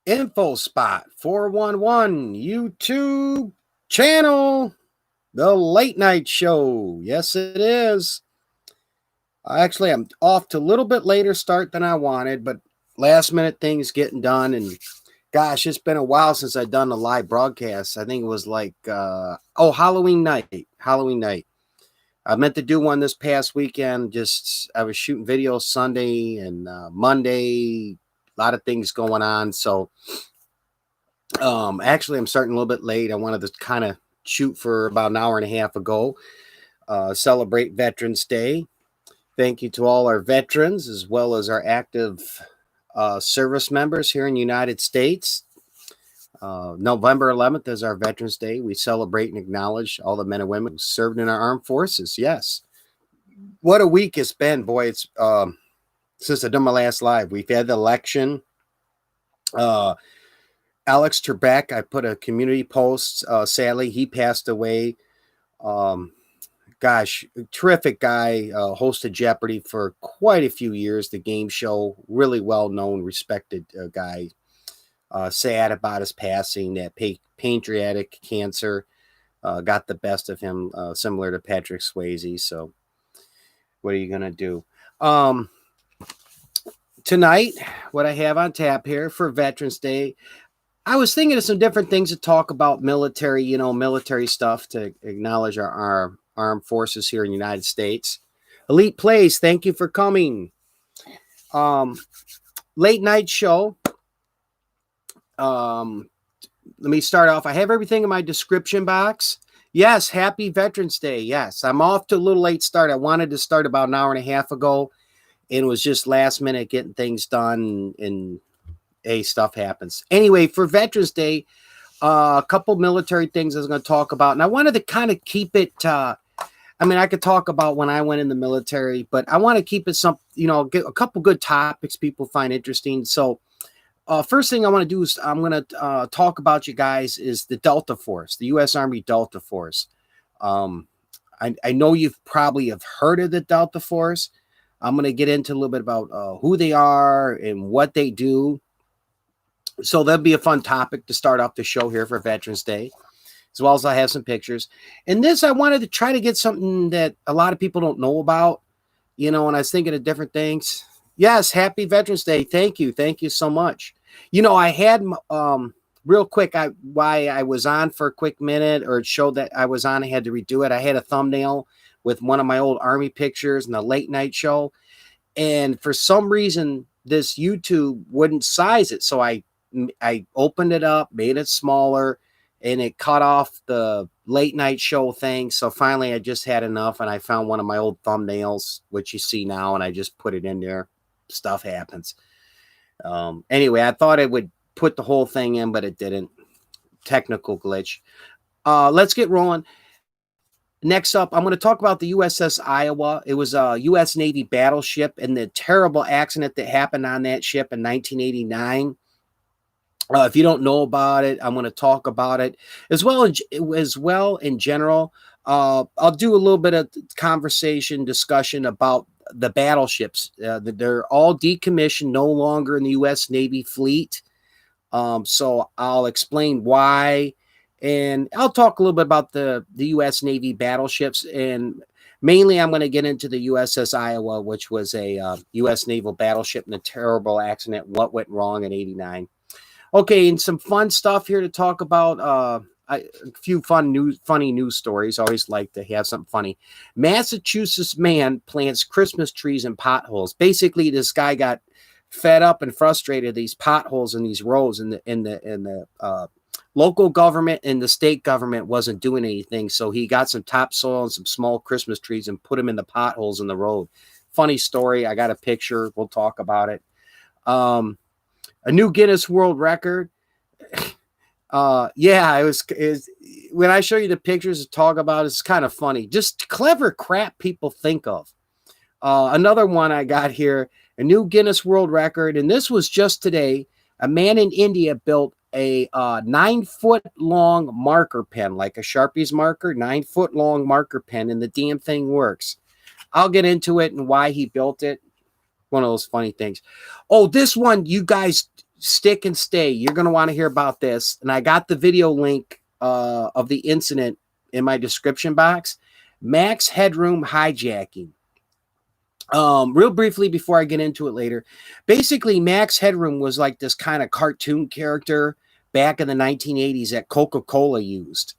Info Spot 411 YouTube channel, the late night show. Yes, it is. Actually, I'm off to a little bit later start than I wanted, but last minute things getting done. And gosh, it's been a while since I've done a live broadcast. I think it was like, Halloween night. Halloween night. I meant to do one this past weekend. Just I was shooting videos Sunday and Monday. A lot of things going on. So actually, I'm starting a little bit late. I wanted to kind of shoot for about an hour and a half ago. Celebrate Veterans Day. Thank you to all our veterans as well as our active service members here in the United States. November 11th is our Veterans Day. We celebrate and acknowledge all the men and women who served in our armed forces. Yes. What a week it's been, boy. It's since I done my last live. We've had the election. Alex Trebek, I put a community post. Sadly, he passed away. Gosh, terrific guy, hosted Jeopardy for quite a few years, the game show, really well-known, respected guy. Sad about his passing, that pancreatic cancer got the best of him, similar to Patrick Swayze. So what are you going to do? Tonight, what I have on tap here for Veterans Day, I was thinking of some different things to talk about military, military stuff to acknowledge our armed forces here in the United States. Elite Plays, thank you for coming. Late night show. Let me start off. I have everything in my description box. Yes, happy Veterans Day. Yes, I'm off to a little late start. I wanted to start about an hour and a half ago, and it was just last minute getting things done, and stuff happens. Anyway, for Veterans Day, a couple military things I was going to talk about, and I wanted to kind of keep it. I could talk about when I went in the military, but I want to keep it get a couple good topics people find interesting. So, first thing I want to do is I'm going to talk about you guys is the Delta Force, the U.S. Army Delta Force. I know you've probably have heard of the Delta Force. I'm going to get into a little bit about who they are and what they do. So that'll be a fun topic to start off the show here for Veterans Day, as well as I have some pictures. And this, I wanted to try to get something that a lot of people don't know about, and I was thinking of different things. Yes, happy Veterans Day. Thank you. Thank you so much. I had, real quick, why I was on for a quick minute, or it showed that I was on, I had to redo it. I had a thumbnail with one of my old Army pictures and the late night show. And for some reason, this YouTube wouldn't size it. So I opened it up, made it smaller, and it cut off the late night show thing. So finally, I just had enough, and I found one of my old thumbnails, which you see now, and I just put it in there. Stuff happens. Anyway, I thought it would put the whole thing in, but it didn't. Technical glitch. Let's get rolling. Next up, I'm going to talk about the U.S.S. Iowa. It was a U.S. Navy battleship and the terrible accident that happened on that ship in 1989. If you don't know about it, I'm going to talk about it as well in general. I'll do a little bit of discussion about the battleships. They're all decommissioned, no longer in the U.S. Navy fleet. So I'll explain why, and I'll talk a little bit about the U.S. Navy battleships, and mainly I'm going to get into the U.S.S. Iowa, which was a U.S. naval battleship in a terrible accident. What went wrong in '89? Okay, and some fun stuff here to talk about. A few funny news stories. I always like to have something funny. Massachusetts man plants Christmas trees in potholes. Basically, this guy got fed up and frustrated these potholes in these roads, and the local government and the state government wasn't doing anything. So he got some topsoil and some small Christmas trees and put them in the potholes in the road. Funny story. I got a picture. We'll talk about it. A new Guinness World Record. It was when I show you the pictures to talk about, it's kind of funny. Just clever crap people think of. Another one I got here, a new Guinness World Record, and this was just today. A man in India built a 9-foot-long marker pen, like a Sharpie's marker, 9-foot-long marker pen, and the damn thing works. I'll get into it and why he built it. One of those funny things. Oh, this one, you guys stick and stay. You're going to want to hear about this. And I got the video link of the incident in my description box. Max Headroom Hijacking. Real briefly before I get into it later, basically Max Headroom was like this kind of cartoon character back in the 1980s that Coca-Cola used.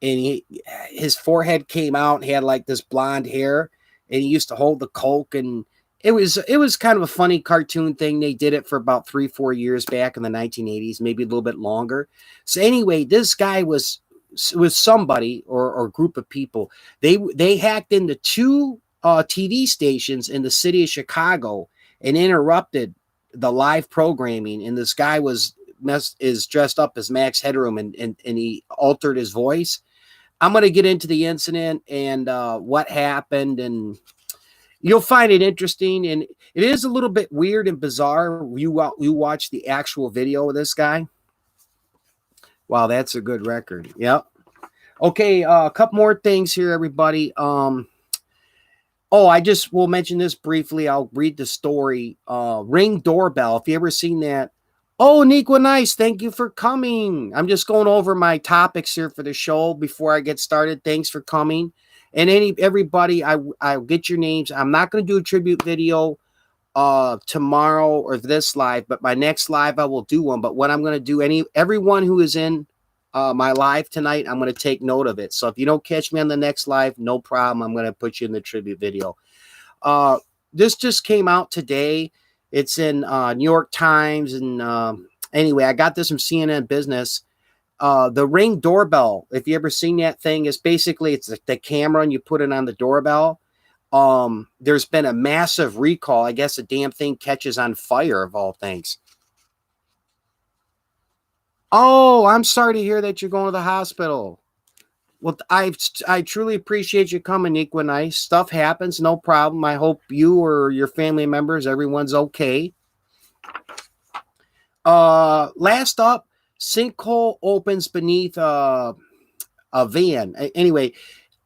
And his forehead came out, he had like this blonde hair, and he used to hold the Coke, and it was kind of a funny cartoon thing. They did it for about 3-4 years back in the 1980s, maybe a little bit longer. So anyway, this guy was somebody or group of people. They hacked into two TV stations in the city of Chicago and interrupted the live programming. And this guy is dressed up as Max Headroom, and he altered his voice. I'm going to get into the incident and what happened, and you'll find it interesting. And it is a little bit weird and bizarre. You watch the actual video of this guy. Wow, that's a good record. Yep. Okay, a couple more things here, everybody. Oh, I just will mention this briefly. I'll read the story. Ring Doorbell. If you ever seen that. Oh, Niqua Nice, thank you for coming. I'm just going over my topics here for the show before I get started. Thanks for coming. And everybody, I'll get your names. I'm not going to do a tribute video tomorrow or this live, but my next live I will do one. But what I'm going to do, everyone who is in my live tonight, I'm going to take note of it. So if you don't catch me on the next live, no problem. I'm going to put you in the tribute video. This just came out today. It's in New York Times. And anyway, I got this from CNN Business. The Ring Doorbell, if you ever seen that thing, is basically it's the camera and you put it on the doorbell. There's been a massive recall. I guess the damn thing catches on fire, of all things. Oh, I'm sorry to hear that you're going to the hospital. Well, I truly appreciate you coming, Niqua Nice. Stuff happens, no problem. I hope you or your family members, everyone's okay. Last up, Sinkhole opens beneath a van. Anyway,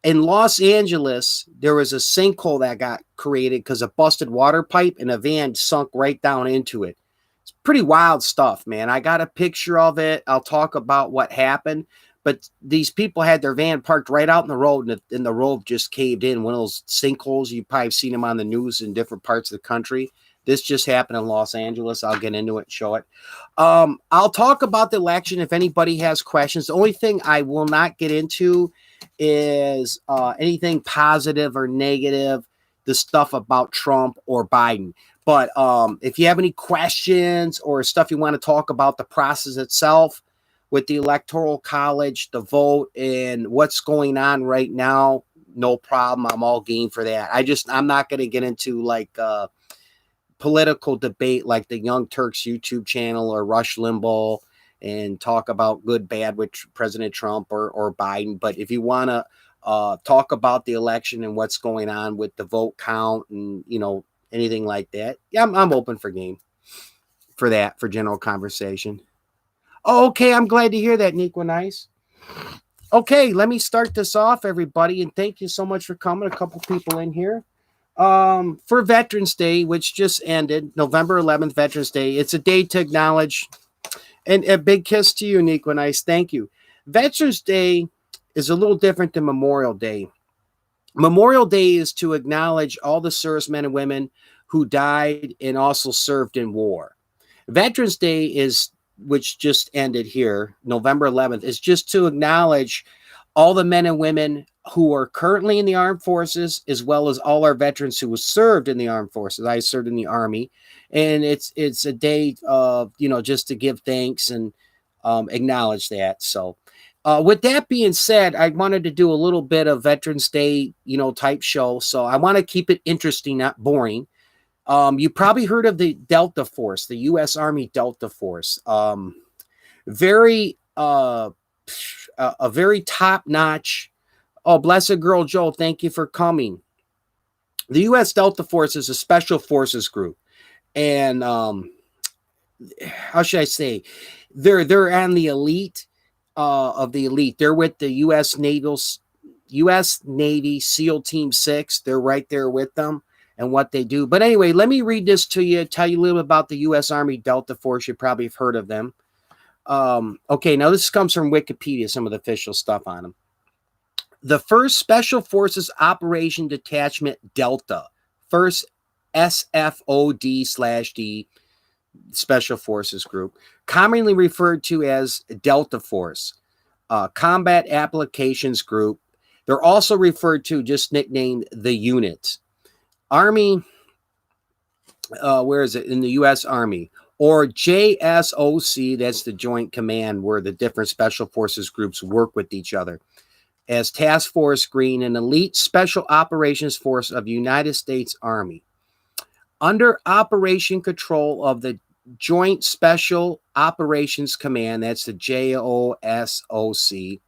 in Los Angeles, there was a sinkhole that got created because a busted water pipe and a van sunk right down into it. It's pretty wild stuff, man. I got a picture of it. I'll talk about what happened. But these people had their van parked right out in the road, and the road just caved in. One of those sinkholes, you've probably seen them on the news in different parts of the country. This just happened in Los Angeles. I'll get into it and show it. I'll talk about the election if anybody has questions. The only thing I will not get into is anything positive or negative, the stuff about Trump or Biden. But if you have any questions or stuff you want to talk about the process itself, with the Electoral College, the vote, and what's going on right now, no problem. I'm all game for that. I'm not going to get into like political debate like the Young Turks YouTube channel or Rush Limbaugh and talk about good, bad with President Trump or Biden. But if you want to talk about the election and what's going on with the vote count and, anything like that, yeah, I'm open for game for that, for general conversation. Oh, okay, I'm glad to hear that, Niqua Nice. Okay, let me start this off, everybody, and thank you so much for coming. A couple people in here. For Veterans Day, which just ended, November 11th, Veterans Day. It's a day to acknowledge, and a big kiss to you, Niqua Nice. Thank you. Veterans Day is a little different than Memorial Day. Memorial Day is to acknowledge all the servicemen and women who died and also served in war. Veterans Day which just ended here, November 11th, is just to acknowledge all the men and women who are currently in the armed forces, as well as all our veterans who served in the armed forces. I served in the Army, and it's a day of, just to give thanks and acknowledge that. So with that being said, I wanted to do a little bit of Veterans Day, type show. So I want to keep it interesting, not boring. You probably heard of the Delta Force, the U.S. Army Delta Force. A very top-notch. Oh, blessed girl, Joel, thank you for coming. The U.S. Delta Force is a special forces group, and how should I say? They're on the elite of the elite. They're with the U.S. Navy SEAL Team 6. They're right there with them. and what they do. But anyway, let me read this to you, tell you a little bit about the U.S. Army Delta Force. You probably have heard of them. Okay, now this comes from Wikipedia, some of the official stuff on them. The 1st Special Forces Operation Detachment Delta, 1st SFOD/D Special Forces Group, commonly referred to as Delta Force, Combat Applications Group. They're also referred to, just nicknamed, the unit. Army, where is it? In the U.S. Army, or JSOC, that's the Joint Command, where the different Special Forces groups work with each other, as Task Force Green, an elite Special Operations Force of the United States Army. Under operation control of the Joint Special Operations Command, that's the JOSOC,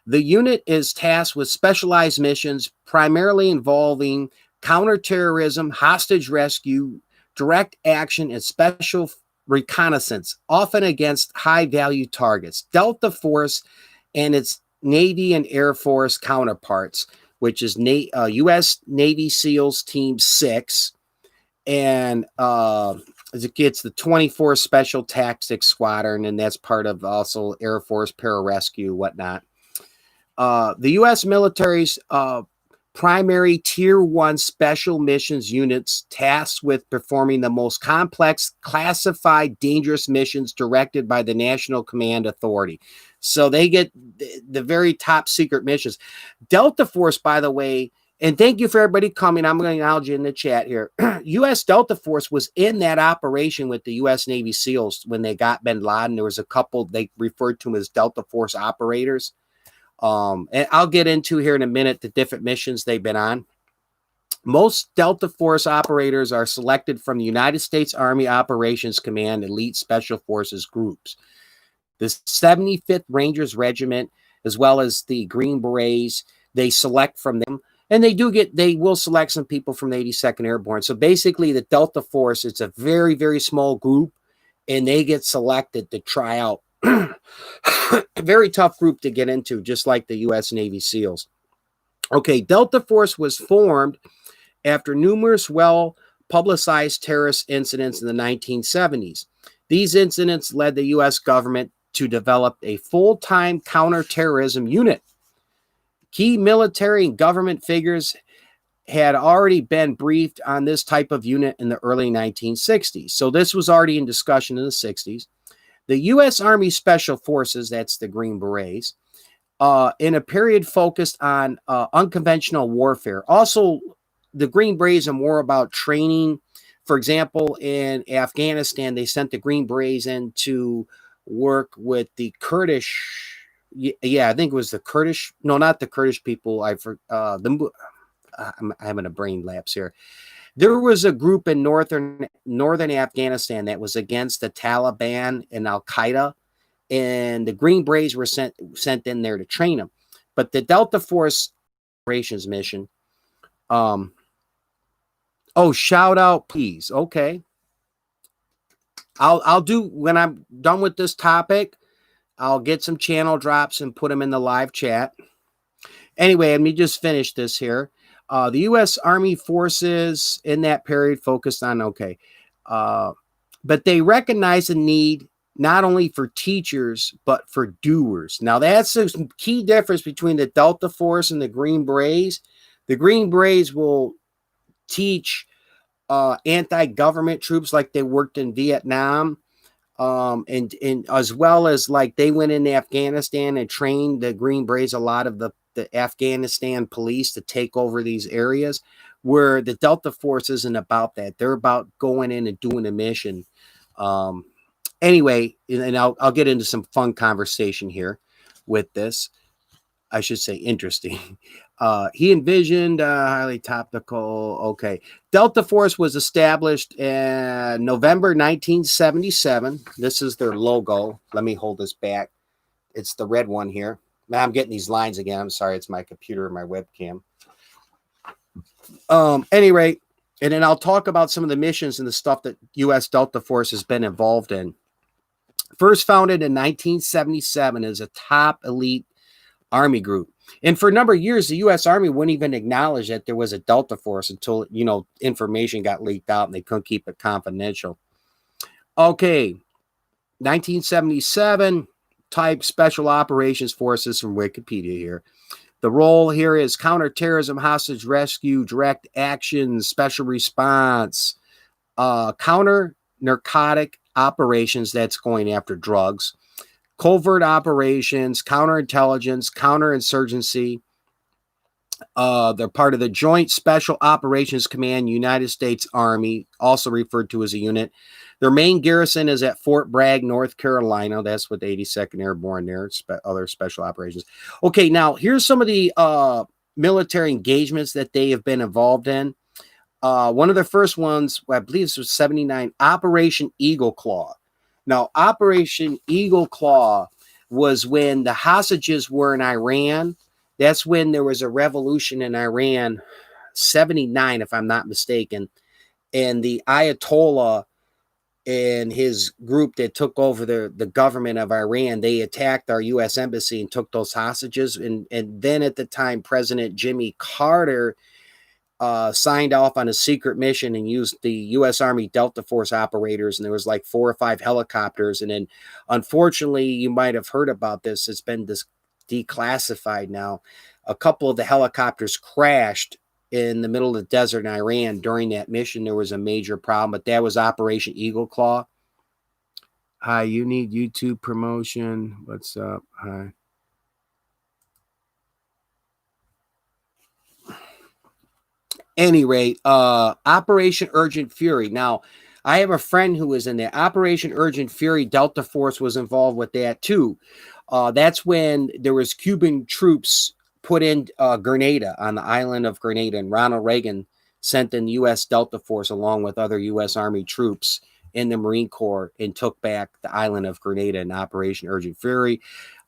the unit is tasked with specialized missions primarily involving counterterrorism, hostage rescue, direct action, and special reconnaissance, often against high-value targets. Delta Force and its Navy and Air Force counterparts, which is U.S. Navy SEALs Team 6, and as it gets the 24th Special Tactics Squadron, and that's part of also Air Force Pararescue, whatnot. The U.S. military's primary Tier 1 special missions units tasked with performing the most complex, classified, dangerous missions directed by the National Command Authority. So they get the very top secret missions. Delta Force, by the way, and thank you for everybody coming. I'm going to acknowledge you in the chat here. U.S. Delta Force was in that operation with the U.S. Navy SEALs when they got bin Laden. There was a couple, they referred to them as Delta Force operators. And I'll get into here in a minute the different missions they've been on. Most Delta Force operators are selected from the United States Army Operations Command Elite Special Forces groups. The 75th Rangers Regiment, as well as the Green Berets, they select from them. And they will select some people from the 82nd Airborne. So basically the Delta Force, it's a very, very small group, and they get selected to try out. A very tough group to get into, just like the U.S. Navy SEALs. Okay, Delta Force was formed after numerous well-publicized terrorist incidents in the 1970s. These incidents led the U.S. government to develop a full-time counterterrorism unit. Key military and government figures had already been briefed on this type of unit in the early 1960s. So this was already in discussion in the 60s. The U.S. Army Special Forces, that's the Green Berets, in a period focused on unconventional warfare. Also, the Green Berets are more about training. For example, in Afghanistan, they sent the Green Berets in to work with the Kurdish. Yeah, I think it was the Kurdish. No, not the Kurdish people. I'm having a brain lapse here. There was a group in northern Afghanistan that was against the Taliban and Al-Qaeda, and the Green Berets were sent in there to train them. But the Delta Force operations mission, shout out, please. Okay. I'll do, when I'm done with this topic, I'll get some channel drops and put them in the live chat. Anyway, let me just finish this here. The U.S. Army forces in that period focused on, but they recognize the need not only for teachers, but for doers. Now, that's a key difference between the Delta Force and the Green Berets. The Green Berets will teach anti-government troops like they worked in Vietnam, and as well as like they went into Afghanistan and trained the Green Berets, a lot of the Afghanistan police to take over these areas, where the Delta Force isn't about that. They're about going in and doing a mission. Anyway, and I'll get into some fun conversation here with this. I should say interesting. He envisioned highly topical. Okay. Delta Force was established in November 1977. This is their logo. Let me hold this back. It's the red one here. Now I'm getting these lines again. I'm sorry. It's my computer and my webcam. Anyway, and then I'll talk about some of the missions and the stuff that U.S. Delta Force has been involved in. First founded in 1977 as a top elite Army group. And for a number of years, the U.S. Army wouldn't even acknowledge that there was a Delta Force until, information got leaked out and they couldn't keep it confidential. Okay, 1977 type Special Operations Forces from Wikipedia here. The role here is counterterrorism, hostage rescue, direct action, special response, counter narcotic operations, that's going after drugs, covert operations, counterintelligence, counterinsurgency. They're part of the Joint Special Operations Command, United States Army, also referred to as a unit. Their main garrison is at Fort Bragg, North Carolina. That's with the 82nd Airborne there, other special operations. Okay, now here's some of the military engagements that they have been involved in. One of the first ones, I believe this was 79, Operation Eagle Claw. Now, Operation Eagle Claw was when the hostages were in Iran. That's when there was a revolution in Iran, 79, if I'm not mistaken. And the Ayatollah and his group that took over the government of Iran, they attacked our U.S. embassy and took those hostages. And then at the time, President Jimmy Carter signed off on a secret mission and used the U.S. Army Delta Force operators, and there was like 4 or 5 helicopters. And then, unfortunately, you might have heard about this. It's been declassified now. A couple of the helicopters crashed in the middle of the desert in Iran. During that mission, there was a major problem, but that was Operation Eagle Claw. Hi, you need YouTube promotion. What's up? Hi. Any rate, Operation Urgent Fury. Now, I have a friend who was in there. Operation Urgent Fury, Delta Force was involved with that too. That's when there was Cuban troops put in Grenada, on the island of Grenada, and Ronald Reagan sent in the U.S. Delta Force along with other U.S. Army troops in the Marine Corps and took back the island of Grenada in Operation Urgent Fury.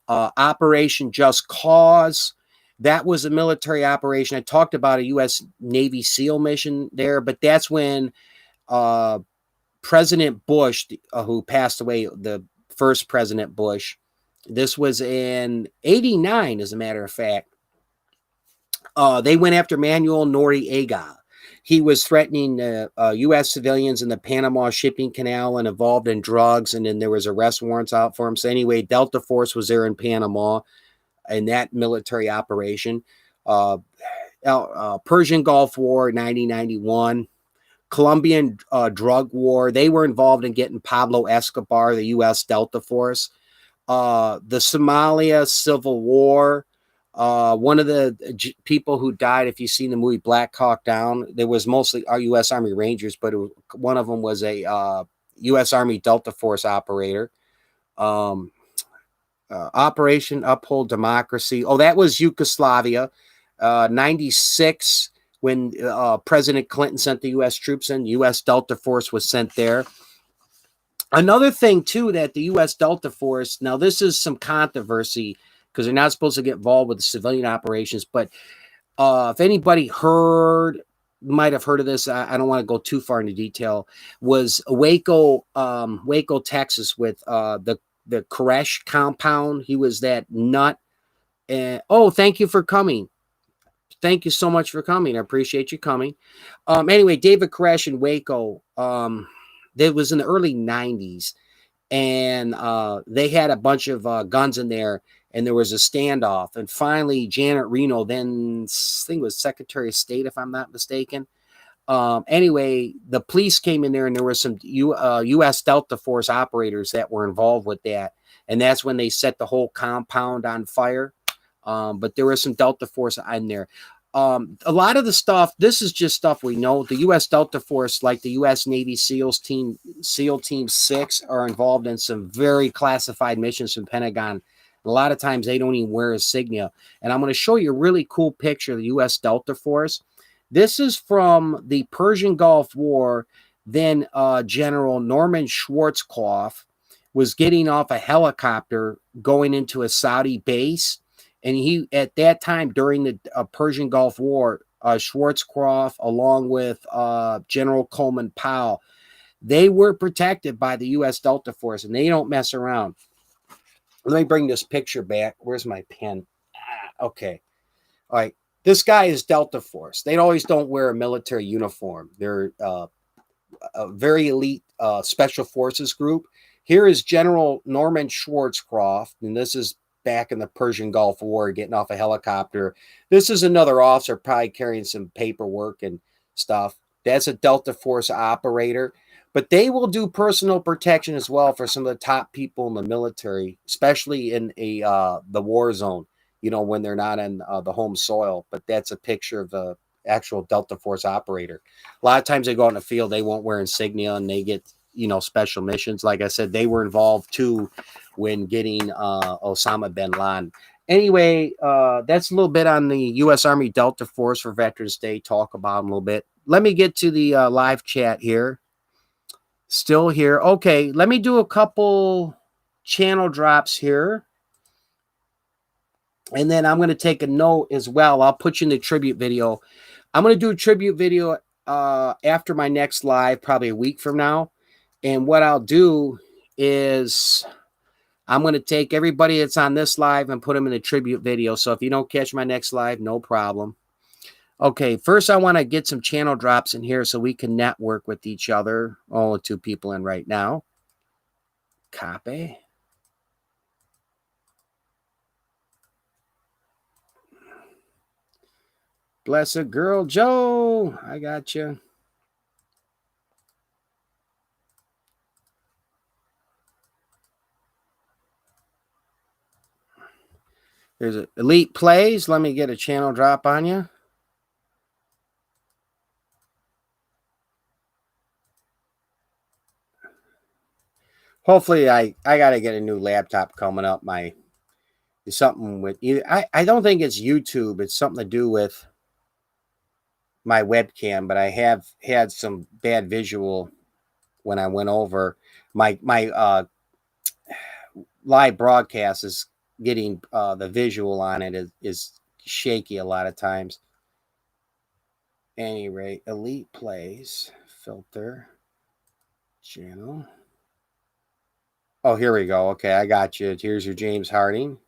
Operation Just Cause. That was a military operation. I talked about a U.S. Navy SEAL mission there, but that's when President Bush, who passed away, the first President Bush, this was in 89, as a matter of fact, they went after Manuel Noriega. He was threatening U.S. civilians in the Panama shipping canal and involved in drugs, and then there was arrest warrants out for him. So anyway, Delta Force was there in Panama in that military operation. Persian Gulf War, 1991. Colombian drug war. They were involved in getting Pablo Escobar, the U.S. Delta Force. The Somalia Civil War. One of the people who died, if you've seen the movie Black Hawk Down, there was mostly our U.S. Army Rangers, but one of them was a U.S. Army Delta Force operator. Operation Uphold Democracy. Oh, that was Yugoslavia. 96, when President Clinton sent the U.S. troops in, U.S. Delta Force was sent there. Another thing, too, that the U.S. Delta Force, now this is some controversy because they're not supposed to get involved with the civilian operations, but if anybody might have heard of this, I don't want to go too far into detail, was Waco, Texas, with the Koresh compound. He was that nut. Thank you for coming. Thank you so much for coming. I appreciate you coming. Anyway, David Koresh in Waco, that was in the early 90s, and they had a bunch of guns in there, and there was a standoff. And finally, Janet Reno, then I think it was Secretary of State, if I'm not mistaken. Anyway, the police came in there, and there were some U.S. Delta Force operators that were involved with that. And that's when they set the whole compound on fire. But there was some Delta Force in there. A lot of the stuff, this is just stuff we know. The U.S. Delta Force, like the U.S. Navy SEAL Team 6, are involved in some very classified missions from Pentagon. A lot of times they don't even wear a insignia. And I'm going to show you a really cool picture of the U.S. Delta Force. This is from the Persian Gulf War. Then General Norman Schwarzkopf was getting off a helicopter going into a Saudi base. And he, at that time, during the Persian Gulf War, Schwarzkopf, along with General Coleman Powell, they were protected by the U.S. Delta Force, and they don't mess around. Let me bring this picture back. Where's my pen? Okay. All right. This guy is Delta Force. They always don't wear a military uniform. They're a very elite special forces group. Here is General Norman Schwarzkopf, and this is back in the Persian Gulf War, getting off a helicopter. This is another officer probably carrying some paperwork and stuff. That's a Delta Force operator, but they will do personal protection as well for some of the top people in the military, especially in the war zone. You know, when they're not in the home soil. But that's a picture of the actual Delta Force operator. A lot of times they go out in the field, they won't wear insignia and they get, you know, special missions. Like I said, they were involved too when getting Osama bin Laden. Anyway, that's a little bit on the U.S. Army Delta Force for Veterans Day. Talk about them a little bit. Let me get to the live chat here. Still here. Okay, let me do a couple channel drops here. And then I'm going to take a note as well. I'll put you in the tribute video. I'm going to do a tribute video after my next live, probably a week from now. And what I'll do is I'm going to take everybody that's on this live and put them in a tribute video. So if you don't catch my next live, no problem. Okay, first I want to get some channel drops in here so we can network with each other. Only 2 people in right now. Copy. Blessed girl, Joe. I got you. There's a Elite Plays. Let me get a channel drop on you. Hopefully, I got to get a new laptop coming up. It's something with either. I don't think it's YouTube. It's something to do with my webcam, but I have had some bad visual when I went over. My live broadcast is getting the visual on it is shaky a lot of times. Any rate, Elite Plays, filter, channel. Oh, here we go. Okay, I got you. Here's your James Harding.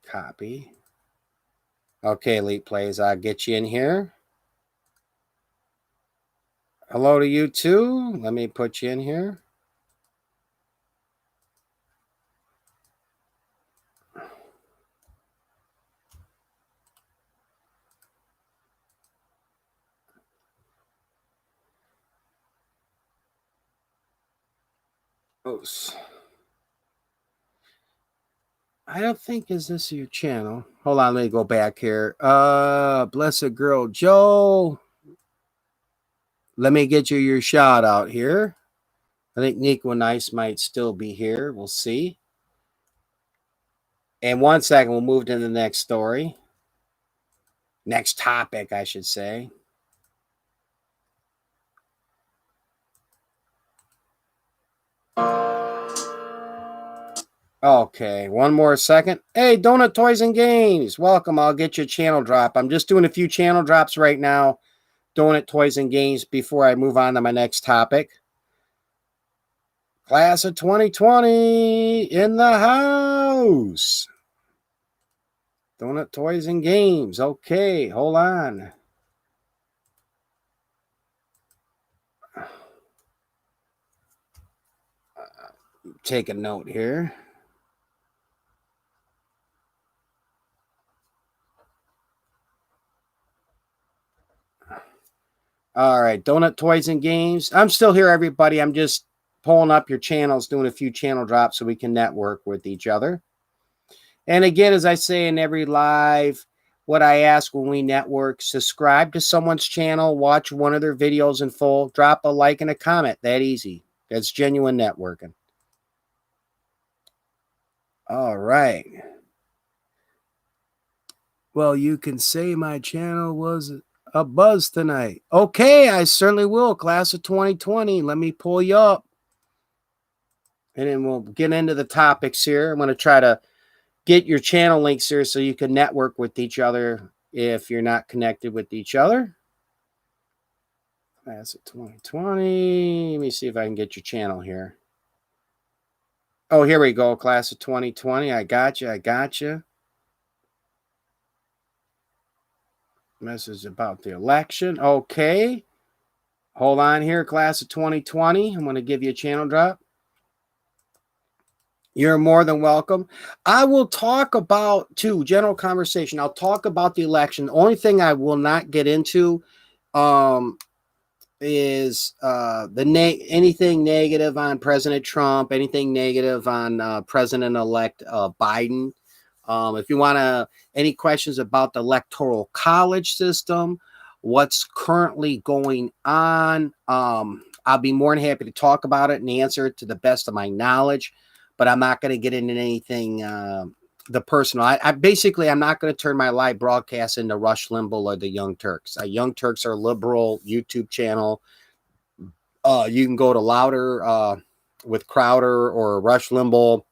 Copy. Okay, Elite Plays, I'll get you in here. Hello to you too. Let me put you in here. Uss. I don't think is this your channel. Hold on, let me go back here. Blessed girl Joe. Let me get you your shout out here. I think Nico Nice might still be here. We'll see. And 1 second, we'll move to the next story. Next topic, I should say. Okay, 1 more second. Hey, Donut Toys and Games. Welcome. I'll get you a channel drop. I'm just doing a few channel drops right now. Donut Toys and Games before I move on to my next topic. Class of 2020 in the house. Donut Toys and Games. Okay, hold on. Take a note here. All right, Donut Toys and Games. I'm still here, everybody. I'm just pulling up your channels, doing a few channel drops so we can network with each other. And again, as I say in every live, what I ask when we network, subscribe to someone's channel, watch one of their videos in full, drop a like and a comment. That easy. That's genuine networking. All right. Well, you can say my channel was a buzz tonight. Okay, I certainly will. Class of 2020. Let me pull you up. And then we'll get into the topics here. I'm going to try to get your channel links here so you can network with each other if you're not connected with each other. Class of 2020. Let me see if I can get your channel here. Oh, here we go. Class of 2020. I got you. Message about the election. Okay. Hold on here, class of 2020. I'm going to give you a channel drop. You're more than welcome. I will talk about, too, general conversation. I'll talk about the election. The only thing I will not get into is anything negative on President Trump, anything negative on President-elect Biden. If you want any questions about the electoral college system, what's currently going on, I'll be more than happy to talk about it and answer it to the best of my knowledge, but I'm not going to get into anything the personal. I'm not going to turn my live broadcast into Rush Limbaugh or the Young Turks. Young Turks are a liberal YouTube channel. You can go to Louder with Crowder or Rush Limbaugh,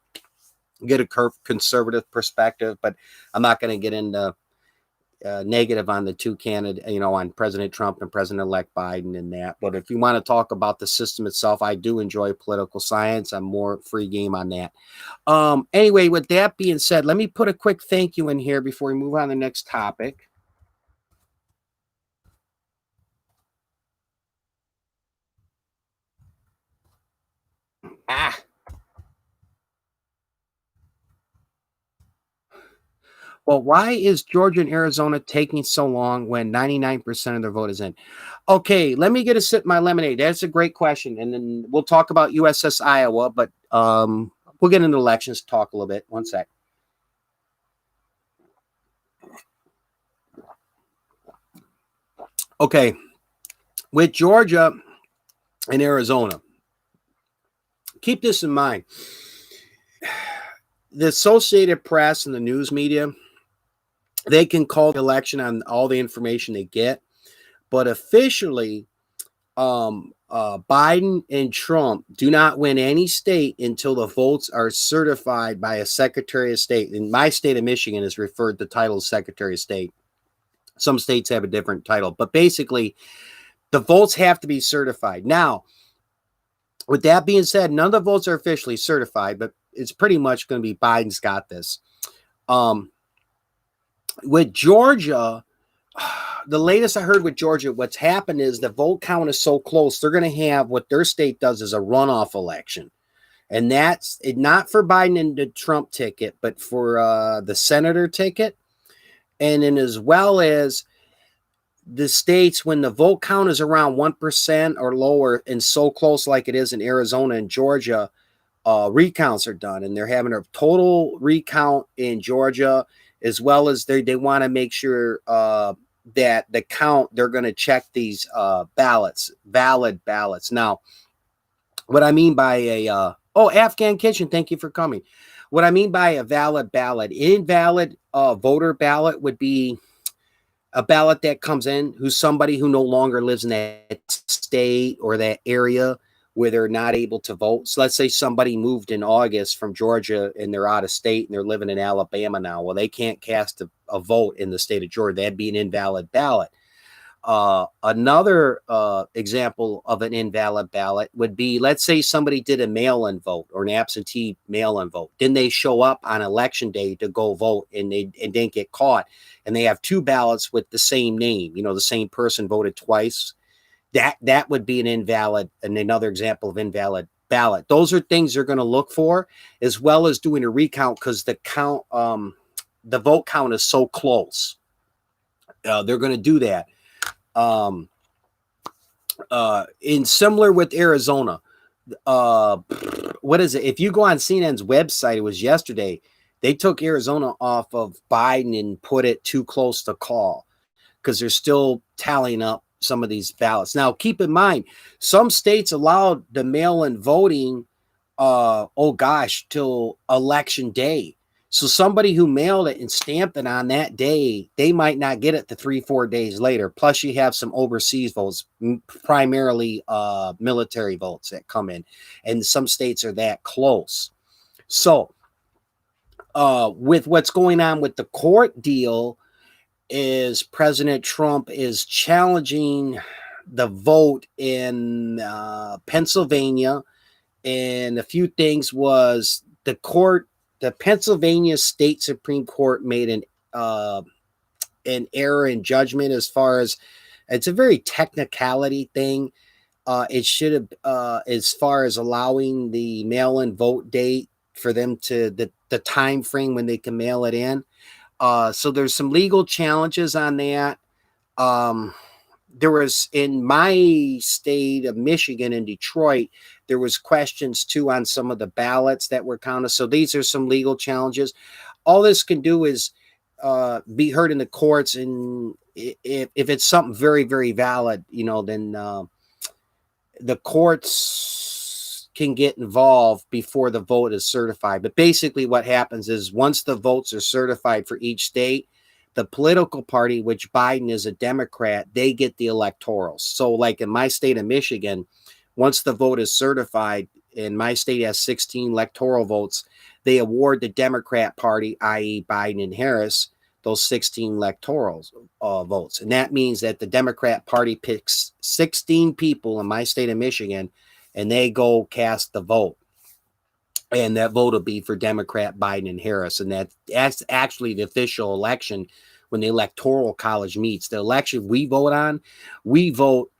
get a conservative perspective, but I'm not going to get into negative on the two candidates, on President Trump and President-elect Biden and that. But if you want to talk about the system itself, I do enjoy political science. I'm more free game on that. Anyway, with that being said, let me put a quick thank you in here before we move on to the next topic. Well, why is Georgia and Arizona taking so long when 99% of their vote is in? Okay, let me get a sip of my lemonade. That's a great question. And then we'll talk about U.S.S. Iowa, but we'll get into elections, talk a little bit. One sec. Okay, with Georgia and Arizona, keep this in mind. The Associated Press and the news media, they can call the election on all the information they get, but officially, Biden and Trump do not win any state until the votes are certified by a Secretary of State. In my state of Michigan is referred to the title of Secretary of State. Some states have a different title, but basically the votes have to be certified. Now, with that being said, none of the votes are officially certified, but it's pretty much going to be Biden's got this. With Georgia, the latest I heard with Georgia, what's happened is the vote count is so close, they're going to have what their state does is a runoff election. And that's not for Biden and the Trump ticket, but for the senator ticket. And then as well as the states, when the vote count is around 1% or lower and so close like it is in Arizona and Georgia, recounts are done. And they're having a total recount in Georgia, as well as they want to make sure that the count, they're going to check these valid ballots. Now, what I mean by Afghan Kitchen, thank you for coming. What I mean by a valid ballot, invalid voter ballot would be a ballot that comes in who's somebody who no longer lives in that state or that area where they're not able to vote. So let's say somebody moved in August from Georgia and they're out of state and they're living in Alabama now. Well, they can't cast a vote in the state of Georgia. That'd be an invalid ballot. Another example of an invalid ballot would be, let's say somebody did a mail-in vote or an absentee mail-in vote. Then they show up on election day to go vote and they didn't get caught. And they have two ballots with the same name, the same person voted twice. That would be an invalid, and another example of invalid ballot. Those are things they're going to look for, as well as doing a recount, because the vote count is so close. They're going to do that. In similar with Arizona, what is it? If you go on CNN's website, it was yesterday, they took Arizona off of Biden and put it too close to call because they're still tallying up some of these ballots. Now, keep in mind, some states allowed the mail-in voting, till election day. So somebody who mailed it and stamped it on that day, they might not get it to 3-4 days later. Plus, you have some overseas votes, primarily military votes that come in. And some states are that close. So with what's going on with the court deal, is President Trump is challenging the vote in Pennsylvania. And a few things was the Pennsylvania State Supreme Court made an error in judgment as far as it's a very technicality thing. It should have, as far as allowing the mail-in vote date for them to the time frame when they can mail it in. So there's some legal challenges on that. There was in my state of Michigan in Detroit, there was questions too on some of the ballots that were counted. So these are some legal challenges. All this can do is be heard in the courts, and if it's something very, very valid, then the courts can get involved before the vote is certified. But basically what happens is once the votes are certified for each state, the political party, which Biden is a Democrat, they get the electorals. So like in my state of Michigan, once the vote is certified, and my state has 16 electoral votes, they award the Democrat Party, i.e. Biden and Harris, those 16 electoral votes. And that means that the Democrat Party picks 16 people in my state of Michigan, and they go cast the vote. And that vote will be for Democrat Biden and Harris. And that's actually the official election when the Electoral College meets. The election we vote on, we vote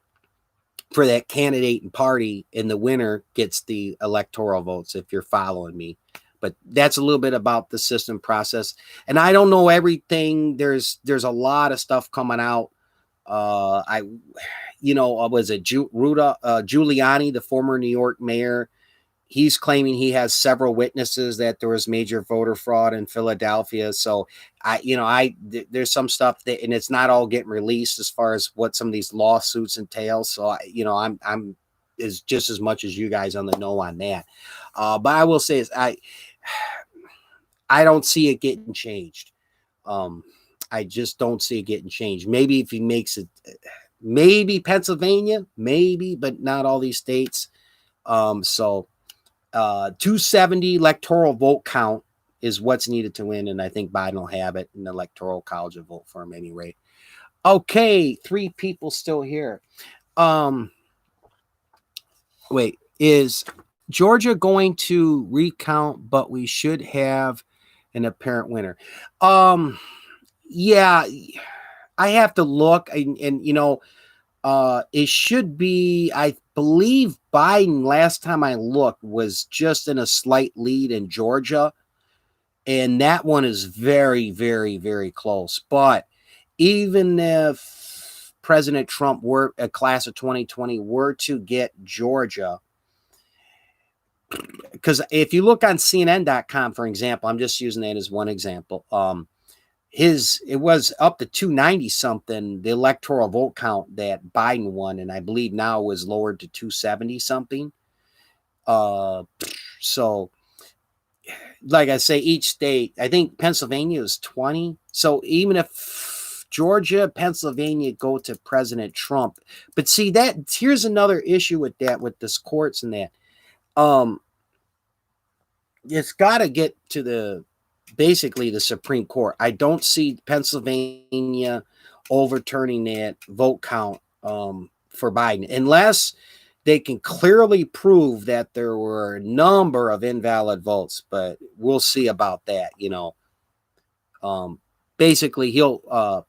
for that candidate and party, and the winner gets the electoral votes, if you're following me. But that's a little bit about the system process. And I don't know everything. There's a lot of stuff coming out. Was it Giuliani, the former New York mayor? He's claiming he has several witnesses that there was major voter fraud in Philadelphia. So there's some stuff that, and it's not all getting released as far as what some of these lawsuits entail. So I'm is just as much as you guys on the know on that. But I will say is I don't see it getting changed. I just don't see it getting changed. Maybe if he makes it, maybe Pennsylvania, maybe, but not all these states. 270 electoral vote count is what's needed to win, and I think Biden will have it in the Electoral College will vote for him anyway. Okay, 3 people still here. Wait, is Georgia going to recount, but we should have an apparent winner? Yeah, I have to look, and it should be, I believe Biden, last time I looked, was just in a slight lead in Georgia. And that one is very, very, very close. But even if President Trump were a class of 2020 were to get Georgia, because if you look on CNN.com, for example, I'm just using that as one example. It was up to 290 something, the electoral vote count that Biden won, and I believe now was lowered to 270 something. So like I say, each state, I think Pennsylvania is 20. So even if Georgia, Pennsylvania go to President Trump, but see here's another issue with that, with this courts and that. It's got to get to basically the Supreme Court. I don't see Pennsylvania overturning that vote count for Biden unless they can clearly prove that there were a number of invalid votes, but we'll see about that. Basically Biden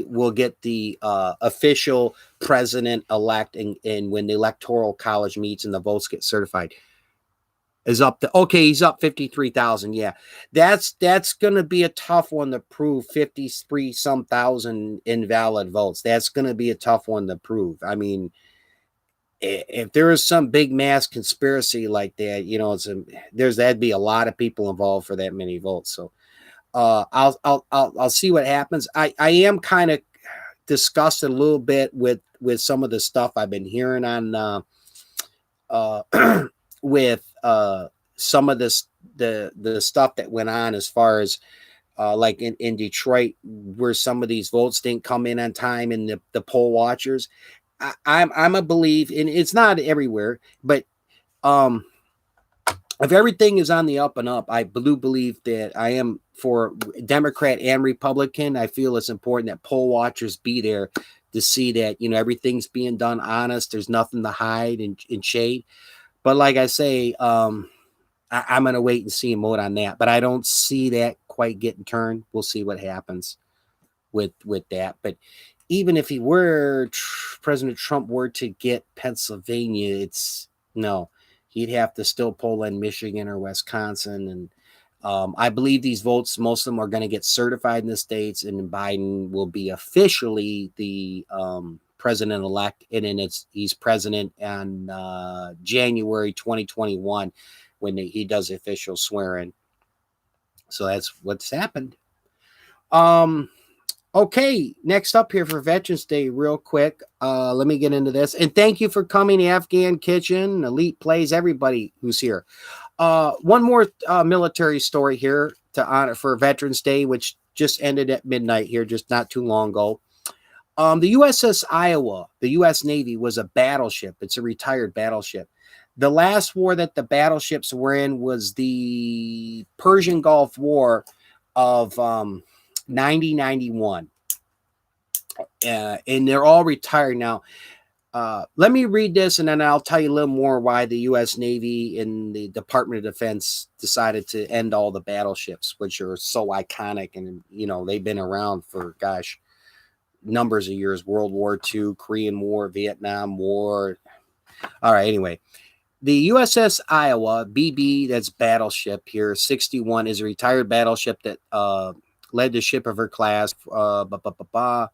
will get the official president elect, and when the Electoral College meets and the votes get certified, is up to, okay, he's up 53,000. Yeah, that's going to be a tough one to prove. 53 some thousand invalid votes. That's going to be a tough one to prove. I mean, if there is some big mass conspiracy like that, that'd be a lot of people involved for that many votes. So I'll see what happens. I am kind of disgusted a little bit with some of the stuff I've been hearing on with some of this the stuff that went on as far as like in Detroit, where some of these votes didn't come in on time, and the poll watchers. I'm a believe, and it's not everywhere, but if everything is on the up and up, I do believe that I am for Democrat and Republican. I feel it's important that poll watchers be there to see that everything's being done honest. There's nothing to hide and shade. But like I say, I'm going to wait and see mode on that, but I don't see that quite getting turned. We'll see what happens with that. But even if President Trump were to get Pennsylvania, he'd have to still pull in Michigan or Wisconsin. And I believe these votes, most of them are going to get certified in the states, and Biden will be officially the president-elect, and then he's president on January 2021 when he does official swearing. So that's what's happened. Okay, next up here for Veterans Day, real quick. Let me get into this. And thank you for coming, Afghan Kitchen, Elite Plays, everybody who's here. One more military story here to honor for Veterans Day, which just ended at midnight here, just not too long ago. The USS Iowa, the U.S. Navy, was a battleship. It's a retired battleship. The last war that the battleships were in was the Persian Gulf War of 90-91. And they're all retired now. Let me read this, and then I'll tell you a little more why the U.S. Navy and the Department of Defense decided to end all the battleships, which are so iconic. And, they've been around for, numbers of years. World War II, Korean War, Vietnam War. All right, anyway. The USS Iowa, BB, that's battleship here, 61, is a retired battleship that led the ship of her class. Where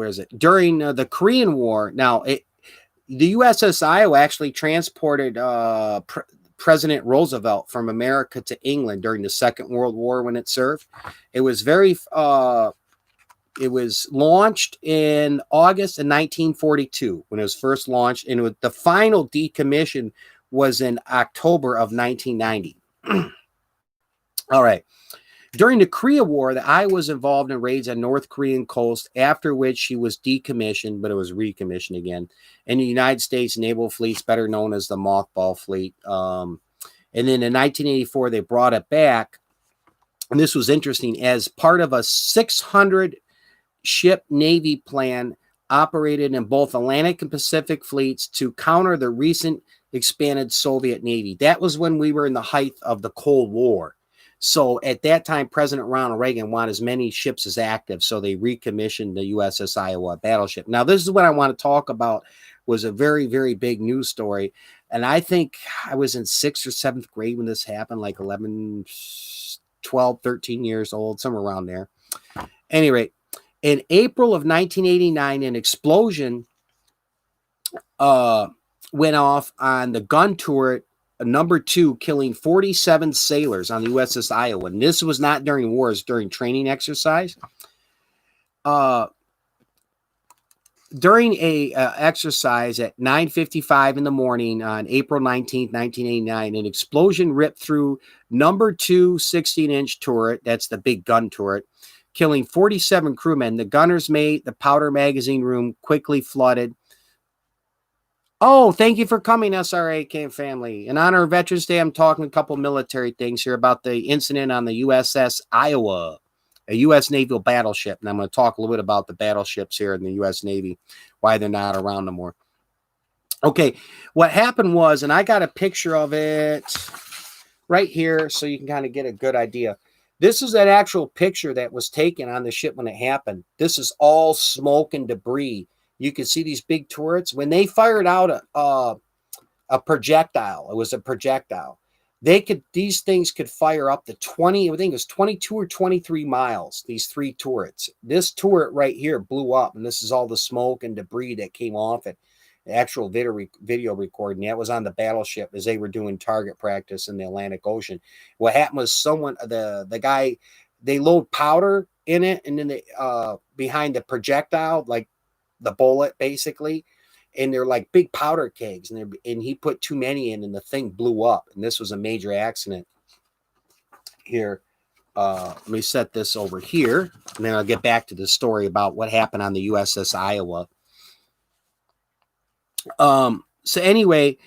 is it? During the Korean War. Now, the USS Iowa actually transported President Roosevelt from America to England during the Second World War when it served. It was it was launched in August of 1942 when it was first launched, and the final decommission was in October of 1990. All right. During the Korea War, the Iowa was involved in raids on North Korean coast, after which she was decommissioned, but it was recommissioned again, in the United States Naval Fleets, better known as the Mothball Fleet. And then in 1984, they brought it back, and this was interesting, as part of a 600 ship Navy plan operated in both Atlantic and Pacific fleets to counter the recent expanded Soviet Navy. That was when we were in the height of the Cold War. So at that time, President Ronald Reagan wanted as many ships as active, so they recommissioned the USS Iowa battleship. Now, this is what I want to talk about, was a very, very big news story. And I think I was in 6th or 7th grade when this happened, like 11, 12, 13 years old, somewhere around there. At any rate, in April of 1989, an explosion went off on the gun turret number 2, killing 47 sailors on the USS Iowa. And this was not during wars, during training exercise. During a exercise at 9:55 in the morning on April 19th, 1989, an explosion ripped through number 2 16-inch turret. That's the big gun turret, killing 47 crewmen. The gunner's mate, the powder magazine room quickly flooded. Oh, thank you for coming, SRA family. In honor of Veterans Day, I'm talking a couple military things here about the incident on the USS Iowa, a U.S. naval battleship. And I'm going to talk a little bit about the battleships here in the U.S. Navy, why they're not around no more. Okay, what happened was, and I got a picture of it right here so you can kind of get a good idea. This is an actual picture that was taken on the ship when it happened. This is all smoke and debris. You can see these big turrets. When they fired out a projectile, it was a projectile. These things could fire up to 20, I think it was 22 or 23 miles, these 3 turrets. This turret right here blew up, and this is all the smoke and debris that came off it. The actual video recording. That was on the battleship as they were doing target practice in the Atlantic Ocean. What happened was the guy, they load powder in it, and then they behind the projectile, like the bullet basically, and they're like big powder kegs, and he put too many in, and the thing blew up, and this was a major accident here. Let me set this over here, and then I'll get back to the story about what happened on the USS Iowa. So anyway,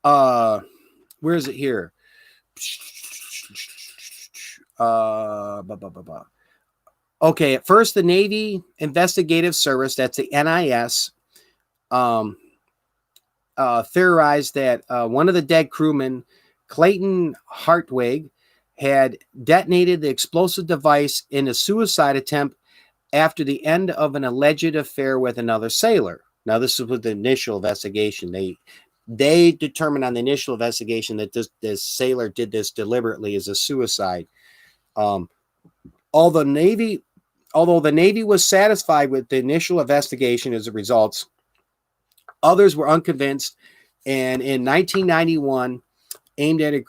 where is it here? Okay, at first, the Navy Investigative Service, that's the NIS, theorized that one of the dead crewmen Clayton Hartwig had detonated the explosive device in a suicide attempt after the end of an alleged affair with another sailor. Now, this is with the initial investigation. They determined on the initial investigation that this sailor did this deliberately as a suicide. Although the Navy was satisfied with the initial investigation as a result, others were unconvinced, and in 1991, aimed at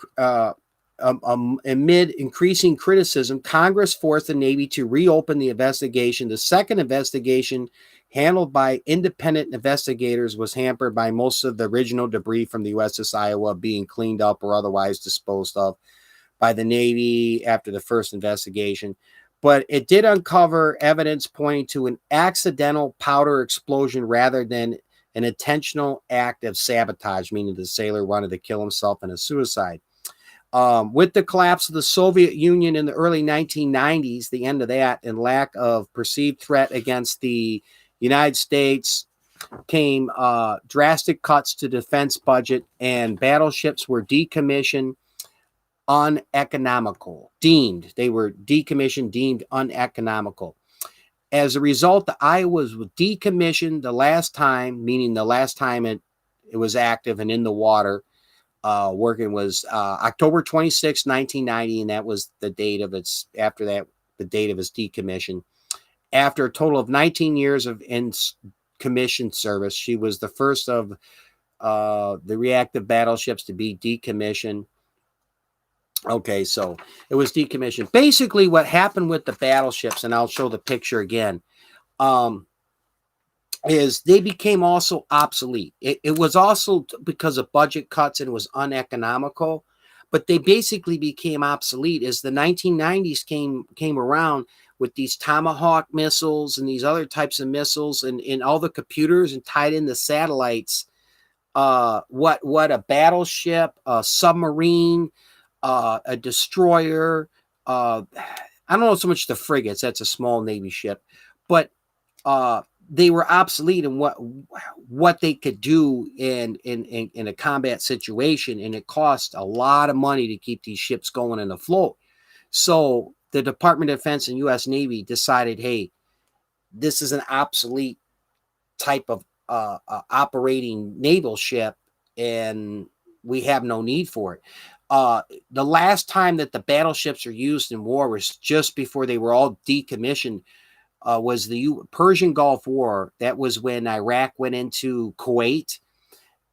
amid increasing criticism, Congress forced the Navy to reopen the investigation. The second investigation, handled by independent investigators, was hampered by most of the original debris from the U.S.S. Iowa being cleaned up or otherwise disposed of by the Navy after the first investigation. But it did uncover evidence pointing to an accidental powder explosion rather than an intentional act of sabotage, meaning the sailor wanted to kill himself in a suicide. With the collapse of the Soviet Union in the early 1990s, the end of that, and lack of perceived threat against the United States, came drastic cuts to defense budget, and battleships were decommissioned uneconomical. They were decommissioned, deemed uneconomical. As a result, the Iowa was decommissioned the last time, meaning the last time it was active and in the water, working, was October 26, 1990, and that was the date of its, after that, the date of its decommission. After a total of 19 years of commission service, she was the first of the reactive battleships to be decommissioned. Okay, so it was decommissioned. Basically, what happened with the battleships, and I'll show the picture again, is they became also obsolete. It was also because of budget cuts and it was uneconomical, but they basically became obsolete as the 1990s came around with these Tomahawk missiles and these other types of missiles and all the computers and tied in the satellites. What a battleship, a submarine, a destroyer. I don't know so much the frigates. That's a small Navy ship, but they were obsolete in what they could do in a combat situation, and it cost a lot of money to keep these ships going and afloat. So the Department of Defense and U.S. Navy decided, hey, this is an obsolete type of operating naval ship, and we have no need for it. The last time that the battleships are used in war was just before they were all decommissioned, was the Persian Gulf War. That was when Iraq went into Kuwait,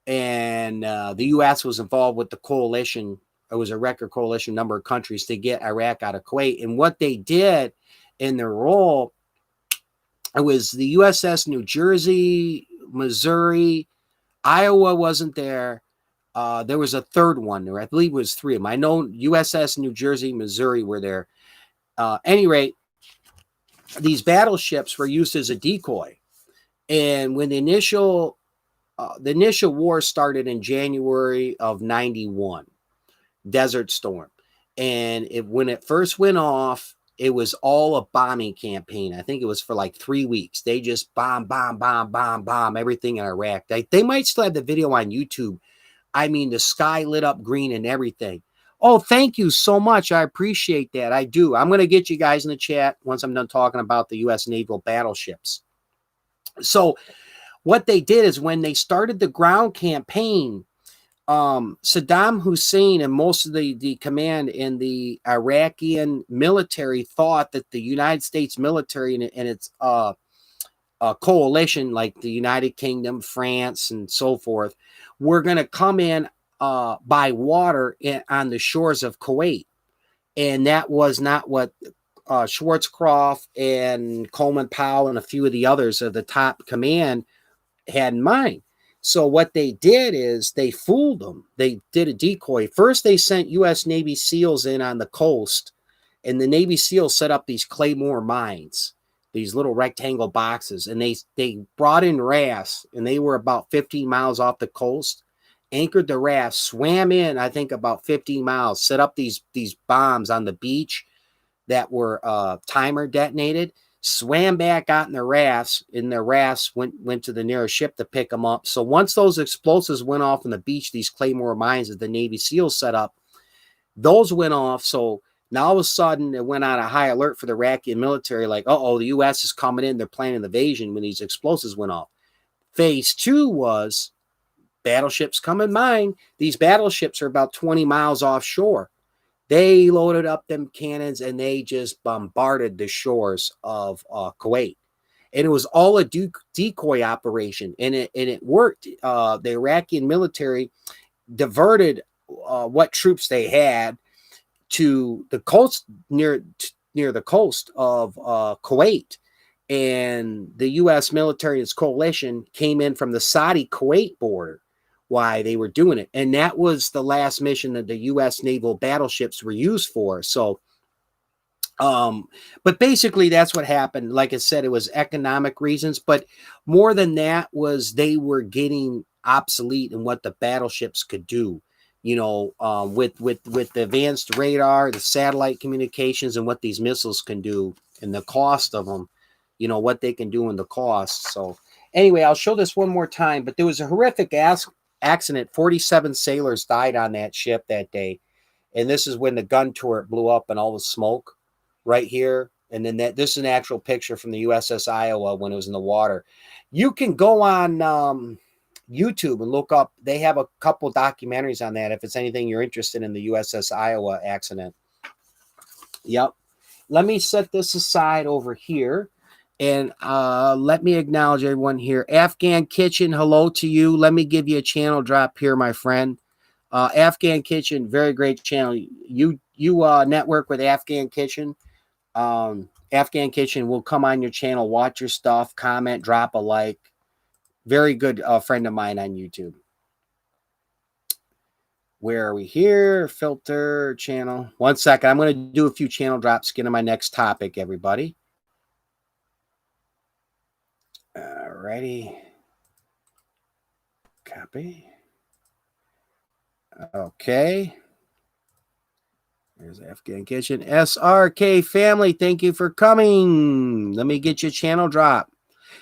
and the U.S. was involved with the coalition. It was a record coalition number of countries to get Iraq out of Kuwait. And what they did in their role, it was the U.S.S. New Jersey, Missouri, Iowa wasn't there. There was a third one there. I believe it was three of them. I know U.S.S. New Jersey, Missouri were there. Any rate, these battleships were used as a decoy. And when the initial war started in January of 91, Desert Storm. And when it first went off, it was all a bombing campaign. I think it was for like 3 weeks. They just bomb everything in Iraq. They might still have the video on YouTube. I mean, the sky lit up green and everything. Oh, thank you so much. I appreciate that. I do. I'm going to get you guys in the chat once I'm done talking about the U.S. naval battleships. So what they did is when they started the ground campaign, Saddam Hussein and most of the command in the Iraqi military thought that the United States military and its coalition, like the United Kingdom, France, and so forth, were going to come in by water on the shores of Kuwait. And that was not what Schwarzkopf and Coleman Powell and a few of the others of the top command had in mind. So what they did is they fooled them. They did a decoy. First, they sent U.S. Navy SEALs in on the coast, and the Navy SEALs set up these Claymore mines, these little rectangle boxes, and they brought in rafts, and they were about 15 miles off the coast, anchored the raft, swam in, I think about 15 miles, set up these bombs on the beach that were timer detonated, swam back out in the rafts, went to the nearest ship to pick them up. So once those explosives went off on the beach, these Claymore mines that the Navy SEALs set up, Those went off. So now all of a sudden it went on a high alert for the Iraqi military, like, oh, the U.S. is coming in. They're planning an invasion when these explosives went off. Phase 2 was battleships come in mine. These battleships are about 20 miles offshore. They loaded up them cannons and they just bombarded the shores of Kuwait. And it was all a decoy operation, and it worked. The Iraqi military diverted what troops they had to the coast near the coast of Kuwait, and the U.S. military and its coalition came in from the Saudi-Kuwait border. Why they were doing it, and that was the last mission that the U.S. naval battleships were used for. So, but basically that's what happened. Like I said, it was economic reasons, but more than that was they were getting obsolete in what the battleships could do. You know, with the advanced radar, the satellite communications, and what these missiles can do, and the cost of them. You know what they can do and the cost. So anyway, I'll show this one more time. But there was a horrific accident. 47 sailors died on that ship that day. And this is when the gun turret blew up and all the smoke right here. And then this is an actual picture from the U.S.S. Iowa when it was in the water. You can go on YouTube and look up. They have a couple documentaries on that if it's anything you're interested in, the U.S.S. Iowa accident. Yep. Let me set this aside over here. And let me acknowledge everyone here. Afghan Kitchen, hello to you. Let me give you a channel drop here, my friend. Afghan Kitchen, very great channel. You network with Afghan Kitchen. Afghan Kitchen will come on your channel, watch your stuff, comment, drop a like. Very good friend of mine on YouTube. Where are we here? Filter channel. 1 second. I'm going to do a few channel drops. Get to my next topic, everybody. Alrighty. Copy. Okay. There's Afghan Kitchen. SRK family, thank you for coming. Let me get your channel drop.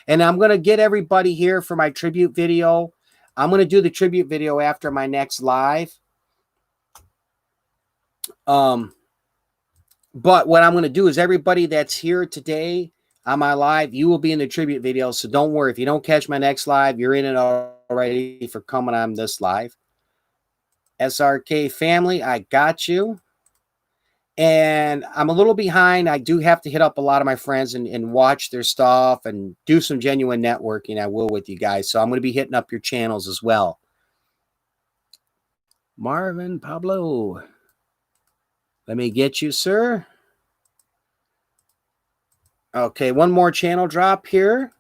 And I'm going to get everybody here for my tribute video. I'm going to do the tribute video after my next live. But what I'm going to do is everybody that's here today on my live, you will be in the tribute video. So don't worry. If you don't catch my next live, you're in it already for coming on this live. SRK family, I got you. And I'm a little behind. I do have to hit up a lot of my friends and watch their stuff and do some genuine networking. I will with you guys. So I'm going to be hitting up your channels as well. Marvin Pablo. Let me get you, sir. Okay, one more channel drop here.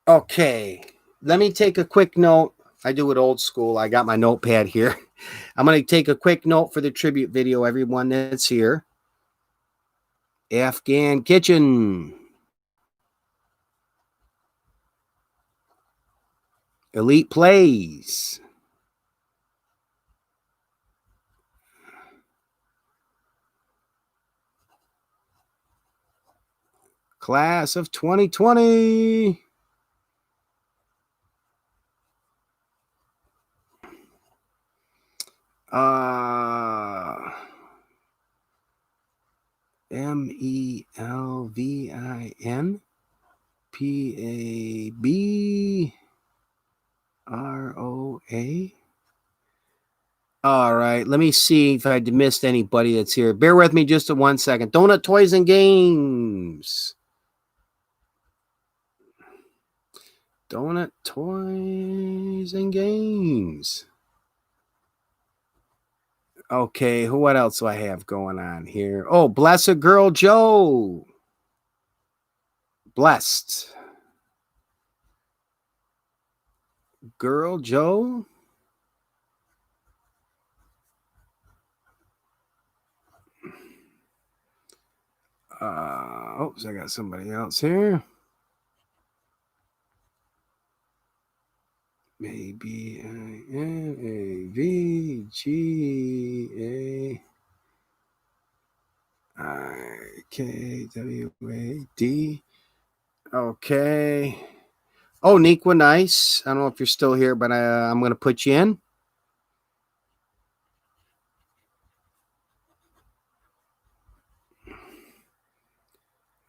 Okay, let me take a quick note. I do it old school. I got my notepad here. I'm going to take a quick note for the tribute video, everyone that's here. Afghan Kitchen. Elite Plays. Class of 2020. MELVIN PABROA. All right, let me see if I missed anybody that's here. Bear with me just 1 second. Donut Toys and Games. Donut Toys and Games. Okay, what else do I have going on here? Oh, Blessed Girl Joe. Blessed Girl Joe. Oops, I got somebody else here. Maybe NAVGA. KWAD. Okay. Oh, Nequa, nice. I don't know if you're still here, but I'm going to put you in.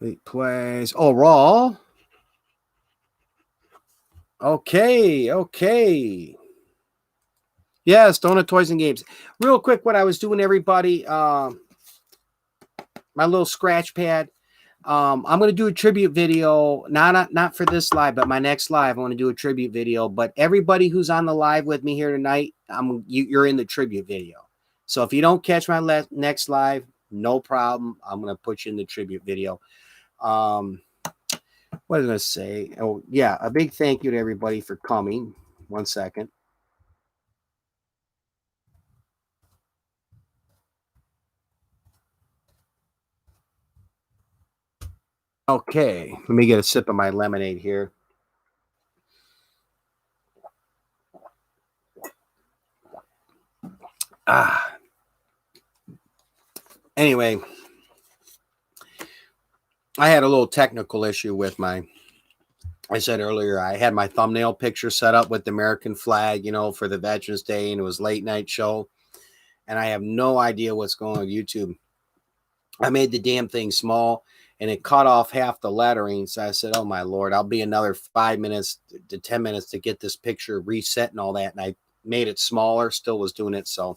Wait, plays. Oh, Raw. Okay. Yes, Donut Toys and Games. Real quick, what I was doing, everybody, my little scratch pad. I'm going to do a tribute video, not for this live, but my next live. I want to do a tribute video. But everybody who's on the live with me here tonight, you're in the tribute video. So if you don't catch my next live, no problem. I'm going to put you in the tribute video. What was I going to say? Oh, yeah, a big thank you to everybody for coming. 1 second. Okay, let me get a sip of my lemonade here. Anyway, I had a little technical issue with I said earlier, I had my thumbnail picture set up with the American flag, for the Veterans Day, and it was late night show. And I have no idea what's going on with YouTube. I made the damn thing small, and it cut off half the lettering. So I said, oh, my Lord, I'll be another 5 minutes to 10 minutes to get this picture reset and all that. And I made it smaller, still was doing it. So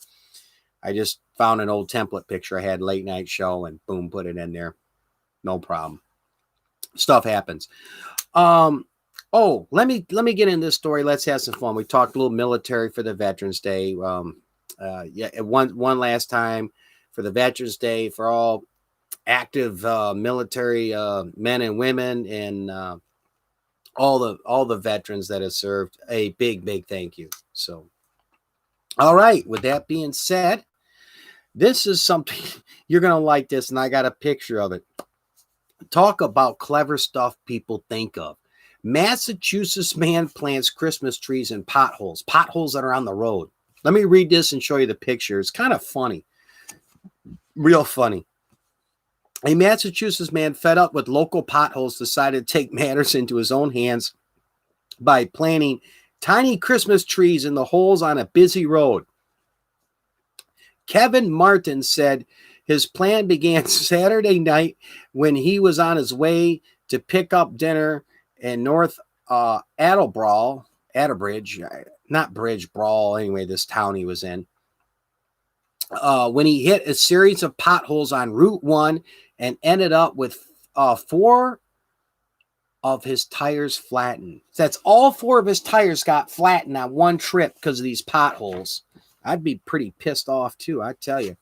I just found an old template picture I had late night show and boom, put it in there. No problem. Stuff happens. Oh, let me get in this story. Let's have some fun. We talked a little military for the Veterans Day. Yeah, one last time for the Veterans Day for all active military men and women and all the veterans that have served. A big thank you. So, all right. With that being said, this is something you're gonna like this, and I got a picture of it. Talk about clever stuff people think of. Massachusetts man plants Christmas trees in potholes that are on the road. Let me read this and show you the picture. It's kind of funny. Real funny. A Massachusetts man fed up with local potholes decided to take matters into his own hands by planting tiny Christmas trees in the holes on a busy road. Kevin Martin said his plan began Saturday night when he was on his way to pick up dinner in North Attlebridge, not Bridge Brawl, anyway, this town he was in. When he hit a series of potholes on Route 1 and ended up with 4 of his tires flattened. That's all 4 of his tires got flattened on one trip because of these potholes. I'd be pretty pissed off too, I tell you.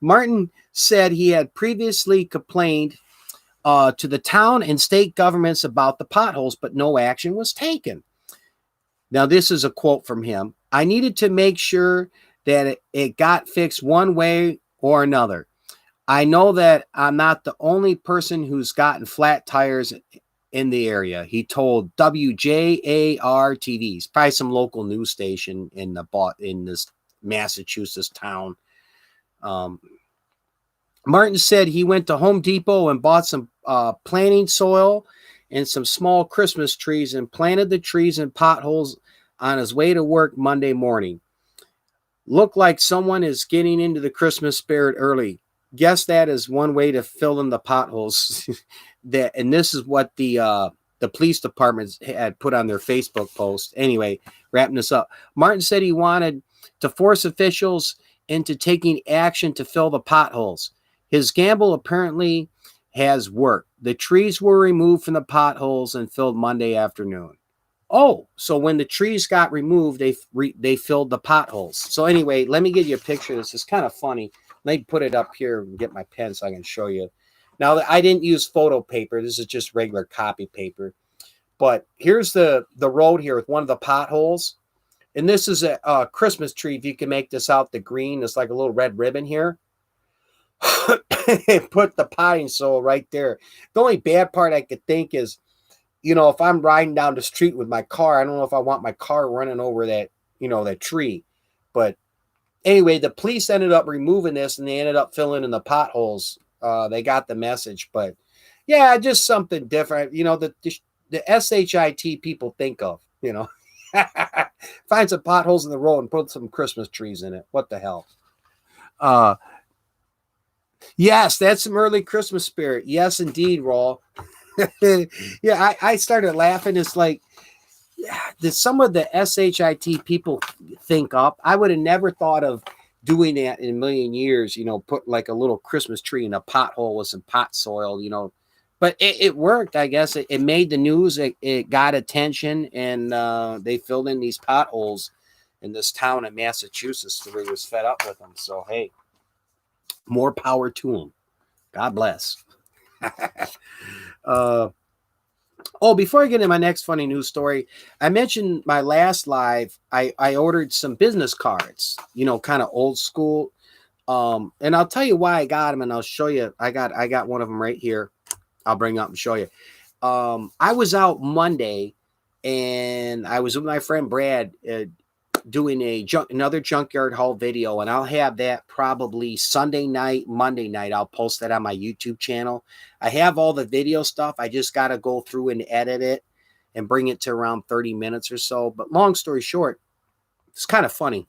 Martin said he had previously complained to the town and state governments about the potholes, but no action was taken. Now, this is a quote from him. I needed to make sure that it got fixed one way or another. I know that I'm not the only person who's gotten flat tires in the area, he told WJAR TV, probably some local news station in this Massachusetts town. Martin said he went to Home Depot and bought some planting soil and some small Christmas trees and planted the trees in potholes on his way to work Monday morning. Looked like someone is getting into the Christmas spirit early. Guess that is one way to fill in the potholes. And this is what the police department had put on their Facebook post. Anyway, wrapping this up. Martin said he wanted to force officials into taking action to fill the potholes. His gamble apparently has worked. The trees were removed from the potholes and filled Monday afternoon. Oh, so when the trees got removed, they filled the potholes. So anyway, let me give you a picture. This is kind of funny. Let me put it up here and get my pen so I can show you. Now, I didn't use photo paper. This is just regular copy paper. But here's the road here with one of the potholes. And this is a Christmas tree. If you can make this out, the green, it's like a little red ribbon here. Put the potting soil right there. The only bad part I could think is, if I'm riding down the street with my car, I don't know if I want my car running over that, that tree. But anyway, the police ended up removing this and they ended up filling in the potholes they got the message. But yeah, just something different. The SHIT people think of, find some potholes in the road and put some Christmas trees in it. What the hell? Yes, that's some early Christmas spirit. Yes, indeed, Raw. Yeah, I started laughing. It's like, did some of the SHIT people think up? I would have never thought of doing that in a million years, put like a little Christmas tree in a pothole with some pot soil, but it worked. I guess it made the news. It got attention, and they filled in these potholes in this town in Massachusetts. Everybody was fed up with them. So, hey, more power to them. God bless. Before I get into my next funny news story, I mentioned my last live. I ordered some business cards, kind of old school. And I'll tell you why I got them, and I'll show you. I got one of them right here. I'll bring up and show you. I was out Monday, and I was with my friend Brad doing another junkyard haul video, and I'll have that probably Sunday night, Monday night. I'll post that on my YouTube channel. I have all the video stuff. I just got to go through and edit it and bring it to around 30 minutes or so. But long story short, it's kind of funny.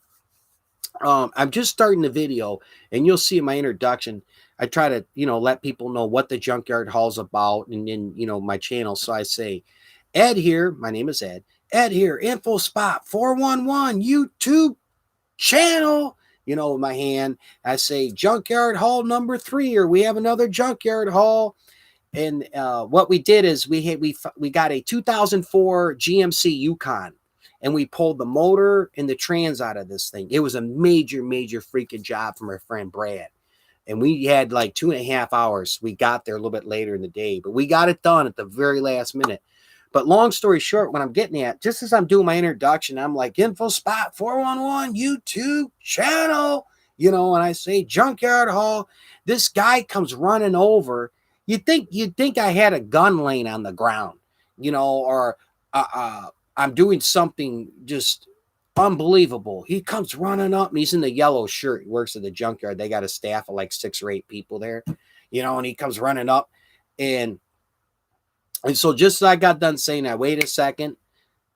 I'm just starting the video, and you'll see in my introduction, I try to, let people know what the junkyard haul's about, and then, my channel. So I say, Ed here, my name is Ed. Ed here, info spot 411 YouTube channel, with my hand. I say junkyard haul number 3, or we have another junkyard haul. And what we did is we got a 2004 GMC Yukon, and we pulled the motor and the trans out of this thing. It was a major, major freaking job from our friend Brad. And we had like 2.5 hours. We got there a little bit later in the day, but we got it done at the very last minute. But long story short, what I'm getting at, just as I'm doing my introduction, I'm like, info spot 411 YouTube channel, and I say junkyard haul. This guy comes running over. You'd think I had a gun laying on the ground, or I'm doing something just unbelievable. He comes running up, and he's in the yellow shirt. He works at the junkyard. They got a staff of like 6 or 8 people there, and he comes running up, and so just as I got done saying, I wait a second.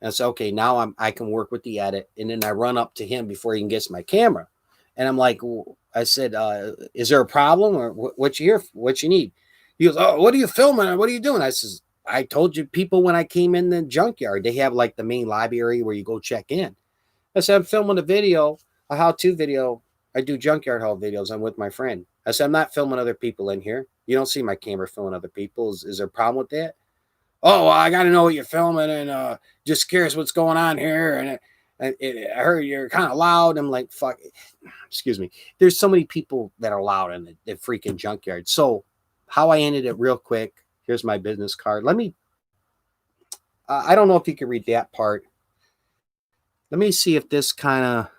And I said, okay, now I can work with the edit. And then I run up to him before he can get to my camera. And I'm like, I said, is there a problem, or what you here? What you need? He goes, oh, what are you filming? What are you doing? I says, I told you people when I came in the junkyard, they have like the main lobby area where you go check in. I said, I'm filming a how-to video. I do junkyard haul videos. I'm with my friend. I said, I'm not filming other people in here. You don't see my camera filming other people. Is there a problem with that? Oh, well, I got to know what you're filming, and just curious what's going on here. And I heard you're kind of loud. I'm like, fuck, excuse me. There's so many people that are loud in the freaking junkyard. So how I ended it real quick. Here's my business card. I don't know if you can read that part. Let me see if this kind of,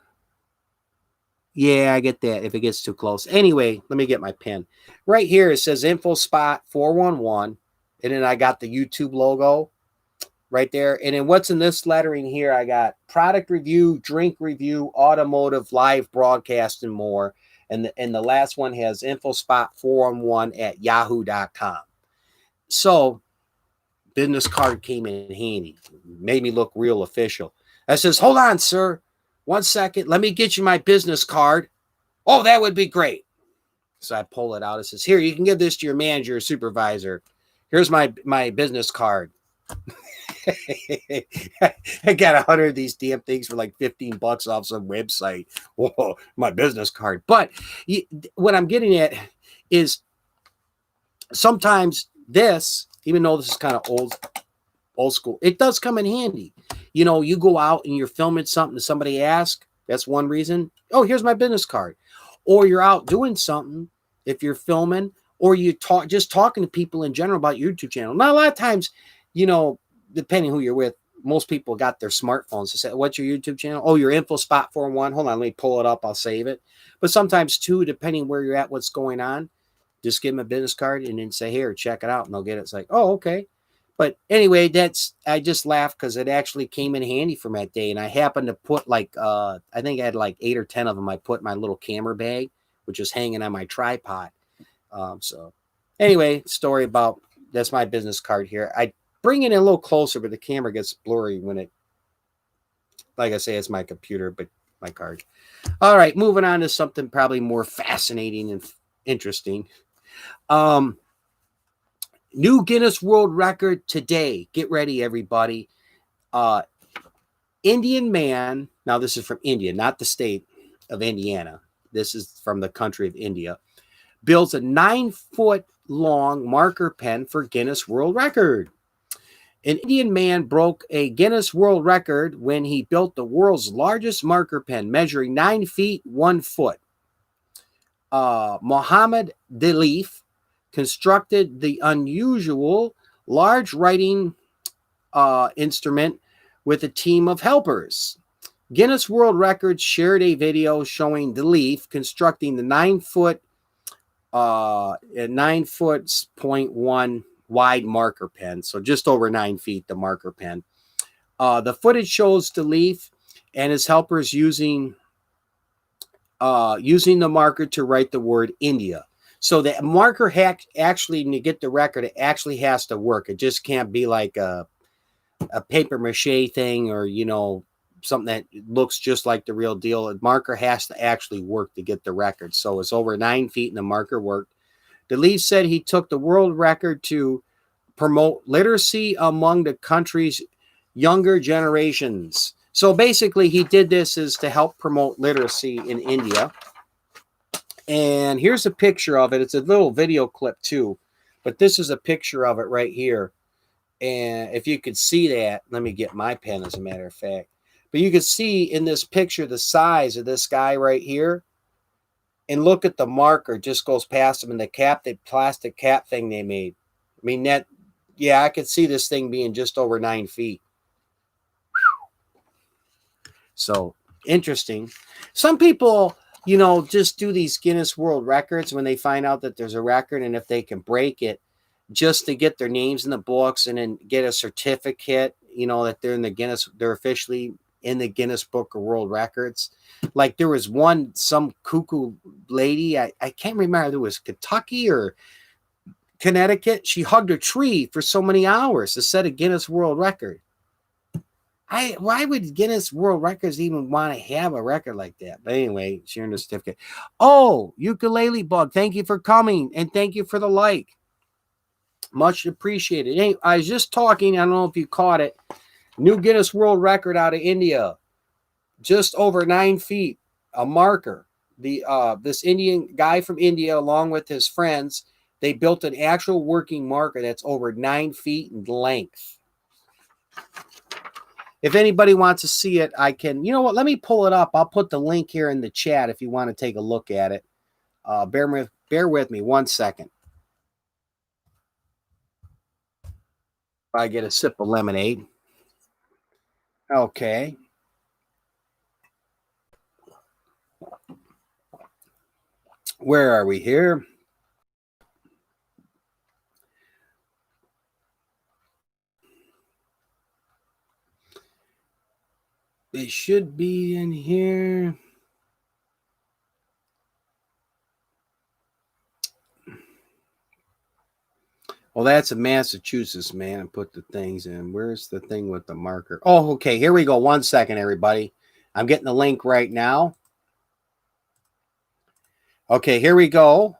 yeah, I get that if it gets too close. Anyway, let me get my pen. Right here, it says info spot 411. And then I got the YouTube logo right there. And then what's in this lettering here, I got product review, drink review, automotive, live broadcast, and more. And the last one has infospot411@yahoo.com. So business card came in handy. Made me look real official. I says, hold on, sir. 1 second. Let me get you my business card. Oh, that would be great. So I pull it out. It says, here, you can give this to your manager or supervisor. Here's my business card. I got 100 of these damn things for like $15 off some website. Whoa, my business card. But what I'm getting at is sometimes this, even though this is kind of old school, it does come in handy. You go out and you're filming something, somebody asks, that's one reason. Oh, here's my business card. Or you're out doing something, if you're filming, or you talking to people in general about your YouTube channel. Now, a lot of times, depending who you're with, most people got their smartphones to say, what's your YouTube channel? Oh, your info spot 411. Hold on, let me pull it up. I'll save it. But sometimes too, depending where you're at, what's going on, just give them a business card and then say, here, check it out. And they'll get it. It's like, oh, okay. But anyway, I just laughed because it actually came in handy for that day. And I happened to put I think I had like 8 or 10 of them. I put in my little camera bag, which is hanging on my tripod. So anyway, story about, that's my business card here. I bring it in a little closer, but the camera gets blurry when it, like I say, it's my computer, but my card. All right, moving on to something probably more fascinating and interesting. New Guinness World Record today. Get ready, everybody. Indian man, now this is from India, not the state of Indiana. This is from the country of India. Builds a 9-foot long marker pen for Guinness World Record. An Indian man broke a Guinness World Record when he built the world's largest marker pen, measuring 9 feet 1 foot. Mohammed Dalif constructed the unusual large writing instrument with a team of helpers. Guinness World Records shared a video showing Dalif constructing the 9-foot 0.1 wide marker pen, so just over 9 feet, the marker pen. The footage shows Dalif and his helpers using the marker to write the word India. So the marker actually, to get the record, it actually has to work. It just can't be like a paper mache thing, or, you know, something that looks just like the real deal. The marker has to actually work to get the record. So it's over 9 feet and the marker worked. Dalif said he took the world record to promote literacy among the country's younger generations. So basically he did this is to help promote literacy in India. And here's a picture of it. It's a little video clip too, but this is a picture of it right here. And if you could see that, let me get my pen as a matter of fact. But you can see in this picture the size of this guy right here. And look at the marker, just goes past him, and the cap, the plastic cap thing they made. I mean, that, yeah, I could see this thing being just over 9 feet. So interesting. Some people, you know, just do these Guinness World Records when they find out that there's a record, and if they can break it, just to get their names in the books and then get a certificate, you know, that they're in the Guinness, they're officially in the Guinness Book of World Records. Like there was some cuckoo lady, I can't remember if it was Kentucky or Connecticut. She hugged a tree for so many hours to set a Guinness World Record. Why would Guinness World Records even want to have a record like that? But anyway, sharing the certificate. Oh, Ukulele Bug, thank you for coming, and thank you for the like. Much appreciated. Hey, I was just talking, I don't know if you caught it. New Guinness World Record out of India. Just over 9 feet, a marker. This Indian guy from India, along with his friends, they built an actual working marker that's over 9 feet in length. If anybody wants to see it, I can, you know what, let me pull it up. I'll put the link here in the chat if you want to take a look at it. Bear with me 1 second. I get a sip of lemonade. Okay. Where are we here? It should be in here. Well, that's a Massachusetts, man. I put the things in. Where's the thing with the marker? Oh, okay. Here we go. 1 second, everybody. I'm getting the link right now. Okay, here we go.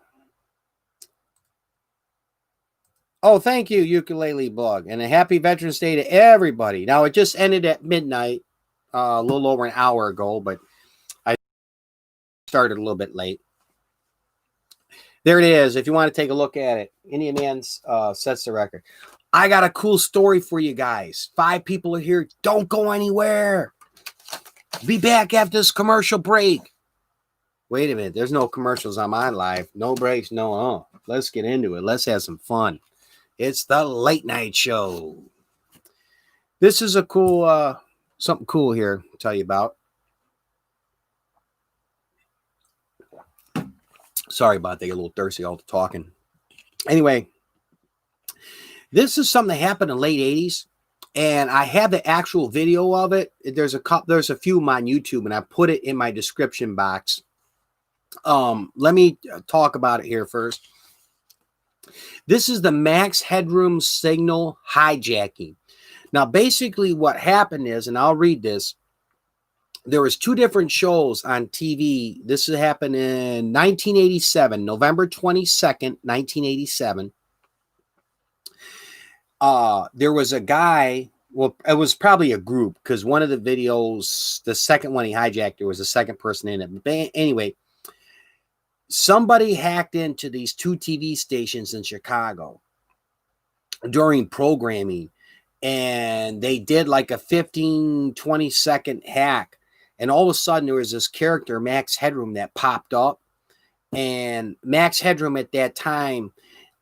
Oh, thank you, Ukulele Blog. And a happy Veterans Day to everybody. Now, it just ended at midnight, a little over an hour ago, but I started a little bit late. There it is. If you want to take a look at it, Indian Man sets the record. I got a cool story for you guys. 5 people are here. Don't go anywhere. Be back after this commercial break. Wait a minute. There's no commercials on my live. No breaks. No. Let's get into it. Let's have some fun. It's the late night show. This is a cool, something cool here to tell you about. Sorry about that. I get a little thirsty all the talking. Anyway, this is something that happened in the late 80s, and I have the actual video of it. There's a few of them on YouTube, and I put it in my description box. Let me talk about it here first. This is the max headroom signal hijacking. Now, basically what happened is, and I'll read this, there was two different shows on TV. This happened in 1987, November 22nd, 1987. There was a guy, well, it was probably a group because one of the videos, the second one he hijacked, there was a second person in it. But anyway, somebody hacked into these two TV stations in Chicago during programming, and they did like a 15-20 second hack, and all of a sudden there was this character, Max Headroom, that popped up. And Max Headroom at that time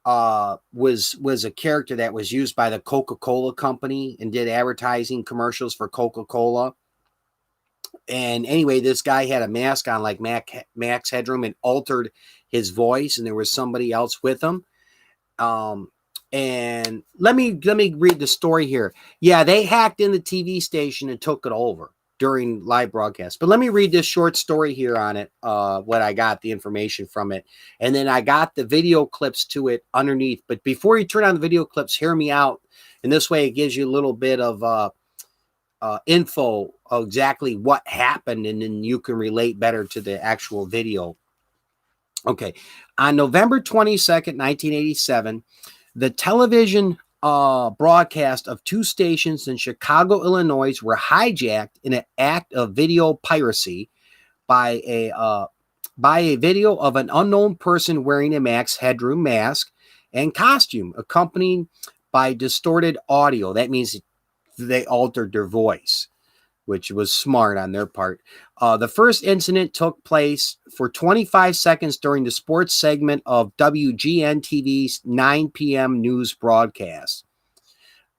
was a character that was used by the Coca-Cola company and did advertising commercials for Coca-Cola. And anyway, this guy had a mask on like Max Headroom and altered his voice, and there was somebody else with him. And let me read the story here. Yeah, they hacked in the TV station and took it over during live broadcast. But let me read this short story here on it, what I got, the information from it. And then I got the video clips to it underneath. But before you turn on the video clips, hear me out. And this way it gives you a little bit of info of exactly what happened, and then you can relate better to the actual video. Okay. On November 22nd, 1987, the television broadcast of two stations in Chicago, Illinois were hijacked in an act of video piracy by a video of an unknown person wearing a Max Headroom mask and costume, accompanied by distorted audio. That means they altered their voice, which was smart on their part. The first incident took place for 25 seconds during the sports segment of WGN TV's 9 p.m. news broadcast.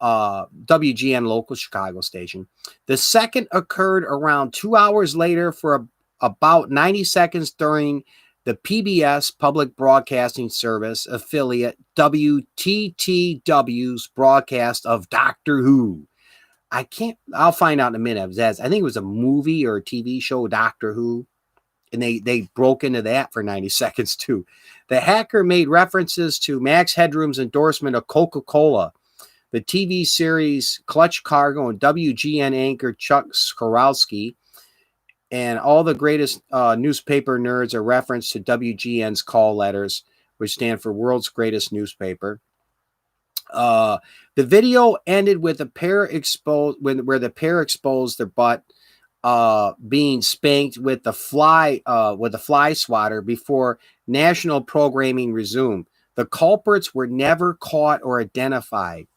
WGN local Chicago station. The second occurred around 2 hours later for about 90 seconds during the PBS Public Broadcasting Service affiliate WTTW's broadcast of Doctor Who. I'll find out in a minute. I think it was a movie or a TV show, Doctor Who. And they broke into that for 90 seconds too. The hacker made references to Max Headroom's endorsement of Coca-Cola, the TV series Clutch Cargo, and WGN anchor Chuck Skorowski. And all the greatest newspaper nerds are referenced to WGN's call letters, which stand for World's Greatest Newspaper. The video ended with a pair exposed, where the pair exposed their butt being spanked with the fly swatter before national programming resumed. The culprits were never caught or identified.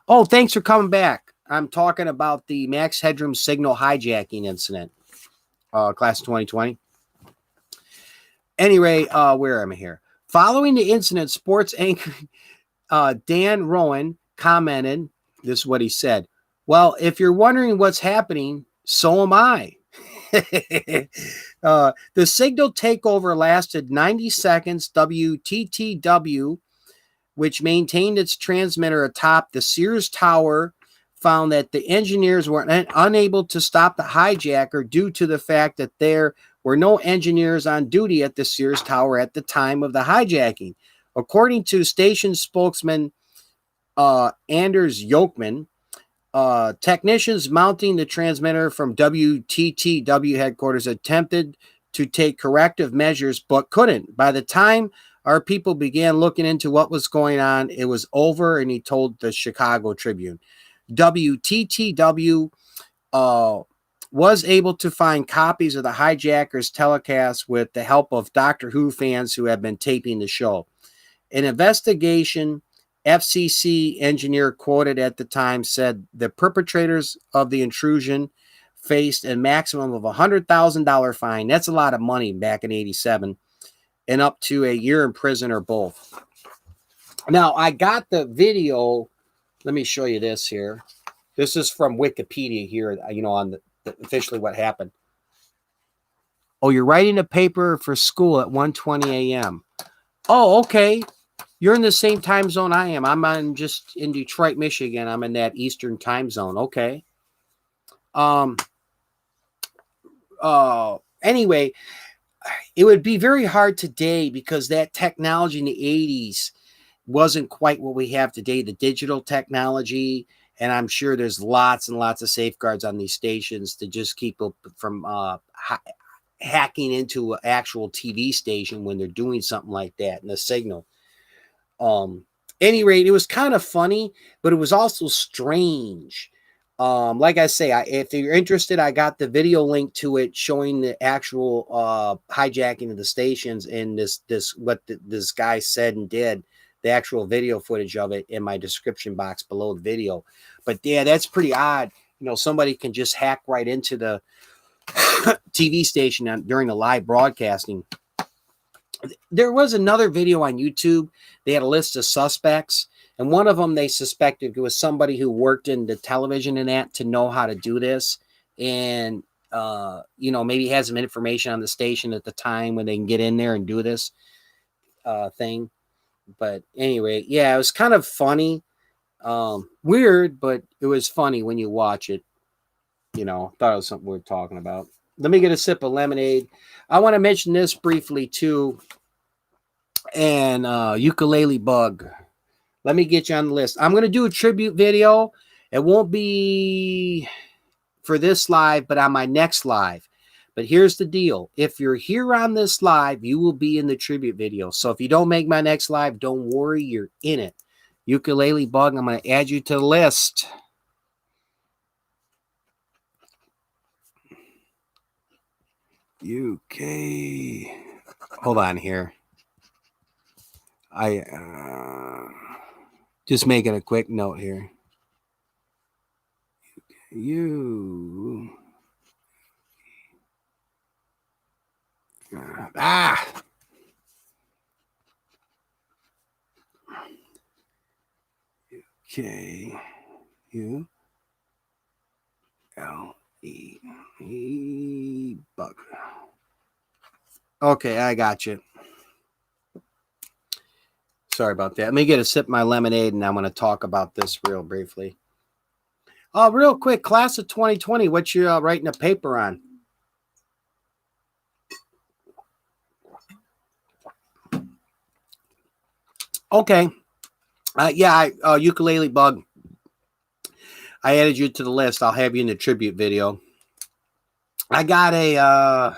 Oh, thanks for coming back. I'm talking about the Max Headroom signal hijacking incident, class of 2020. Anyway, where am I here? Following the incident, sports anchor Dan Rowan commented, this is what he said: "Well, if you're wondering what's happening, so am I." The signal takeover lasted 90 seconds. WTTW, which maintained its transmitter atop the Sears Tower, found that the engineers were unable to stop the hijacker due to the fact that there were no engineers on duty at the Sears Tower at the time of the hijacking. According to station spokesman Anders Yokman, technicians mounting the transmitter from WTTW headquarters attempted to take corrective measures but couldn't. By the time our people began looking into what was going on, it was over, and he told the Chicago Tribune. WTTW was able to find copies of the hijackers' telecast with the help of Doctor Who fans who have been taping the show. An investigation FCC engineer quoted at the time said the perpetrators of the intrusion faced a maximum of $100,000 fine. That's a lot of money back in 87, and up to a year in prison or both. Now, I got the video. Let me show you this here. This is from Wikipedia here, on the officially what happened. Oh, you're writing a paper for school at 1:20 a.m. Oh, okay. You're in the same time zone I am. I'm just in Detroit, Michigan. I'm in that Eastern time zone. Okay. Anyway, it would be very hard today because that technology in the 80s wasn't quite what we have today, the digital technology. And I'm sure there's lots and lots of safeguards on these stations to just keep up from hacking into an actual TV station when they're doing something like that in the signal. Any rate, it was kind of funny, but it was also strange. Like I say, if you're interested, I got the video link to it showing the actual hijacking of the stations and this guy said and did, the actual video footage of it in my description box below the video. But yeah, that's pretty odd. You know, somebody can just hack right into the TV station during the live broadcasting. There was another video on YouTube. They had a list of suspects, and one of them they suspected was somebody who worked in the television and that to know how to do this. And, you know, maybe has some information on the station at the time when they can get in there and do this thing. But anyway, yeah, it was kind of funny. Weird, but it was funny when you watch it. You know, thought it was something worth talking about. Let me get a sip of lemonade. I want to mention this briefly too. And ukulele bug. Let me get you on the list. I'm going to do a tribute video. It won't be for this live, but on my next live. But here's the deal. If you're here on this live, you will be in the tribute video. So if you don't make my next live, don't worry, you're in it. Ukulele bug, I'm going to add you to the list. UK. Hold on here. I just making a quick note here. You K U L E bug. Okay, I got you. Sorry about that. Let me get a sip of my lemonade, and I'm going to talk about this real briefly. Real quick, class of 2020, what you writing a paper on? Okay. Yeah, ukulele bug. I added you to the list. I'll have you in the tribute video. I got a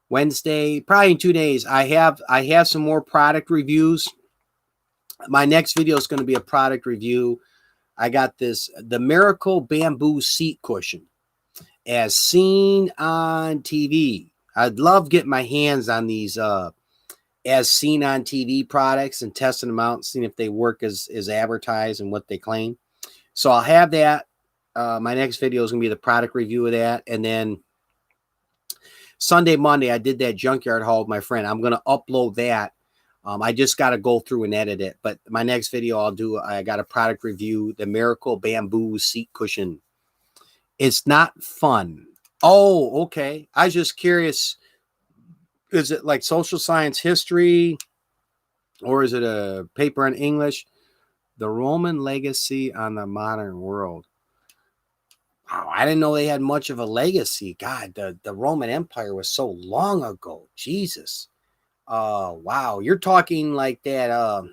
Wednesday, probably in 2 days. I have some more product reviews. My next video is going to be a product review. I got the Miracle Bamboo Seat Cushion as seen on TV. I'd love getting my hands on these as seen on TV products and testing them out and seeing if they work as advertised and what they claim. So I'll have that. My next video is going to be the product review of that. And then Sunday, Monday, I did that junkyard haul with my friend. I'm going to upload that. I just got to go through and edit it. But my next video I got a product review, the Miracle Bamboo Seat Cushion. It's not fun. Oh, okay. I was just curious. Is it like social science history, or is it a paper in English? The Roman legacy on the modern world. Wow, I didn't know they had much of a legacy. God, the Roman Empire was so long ago. Jesus. Wow, you're talking like that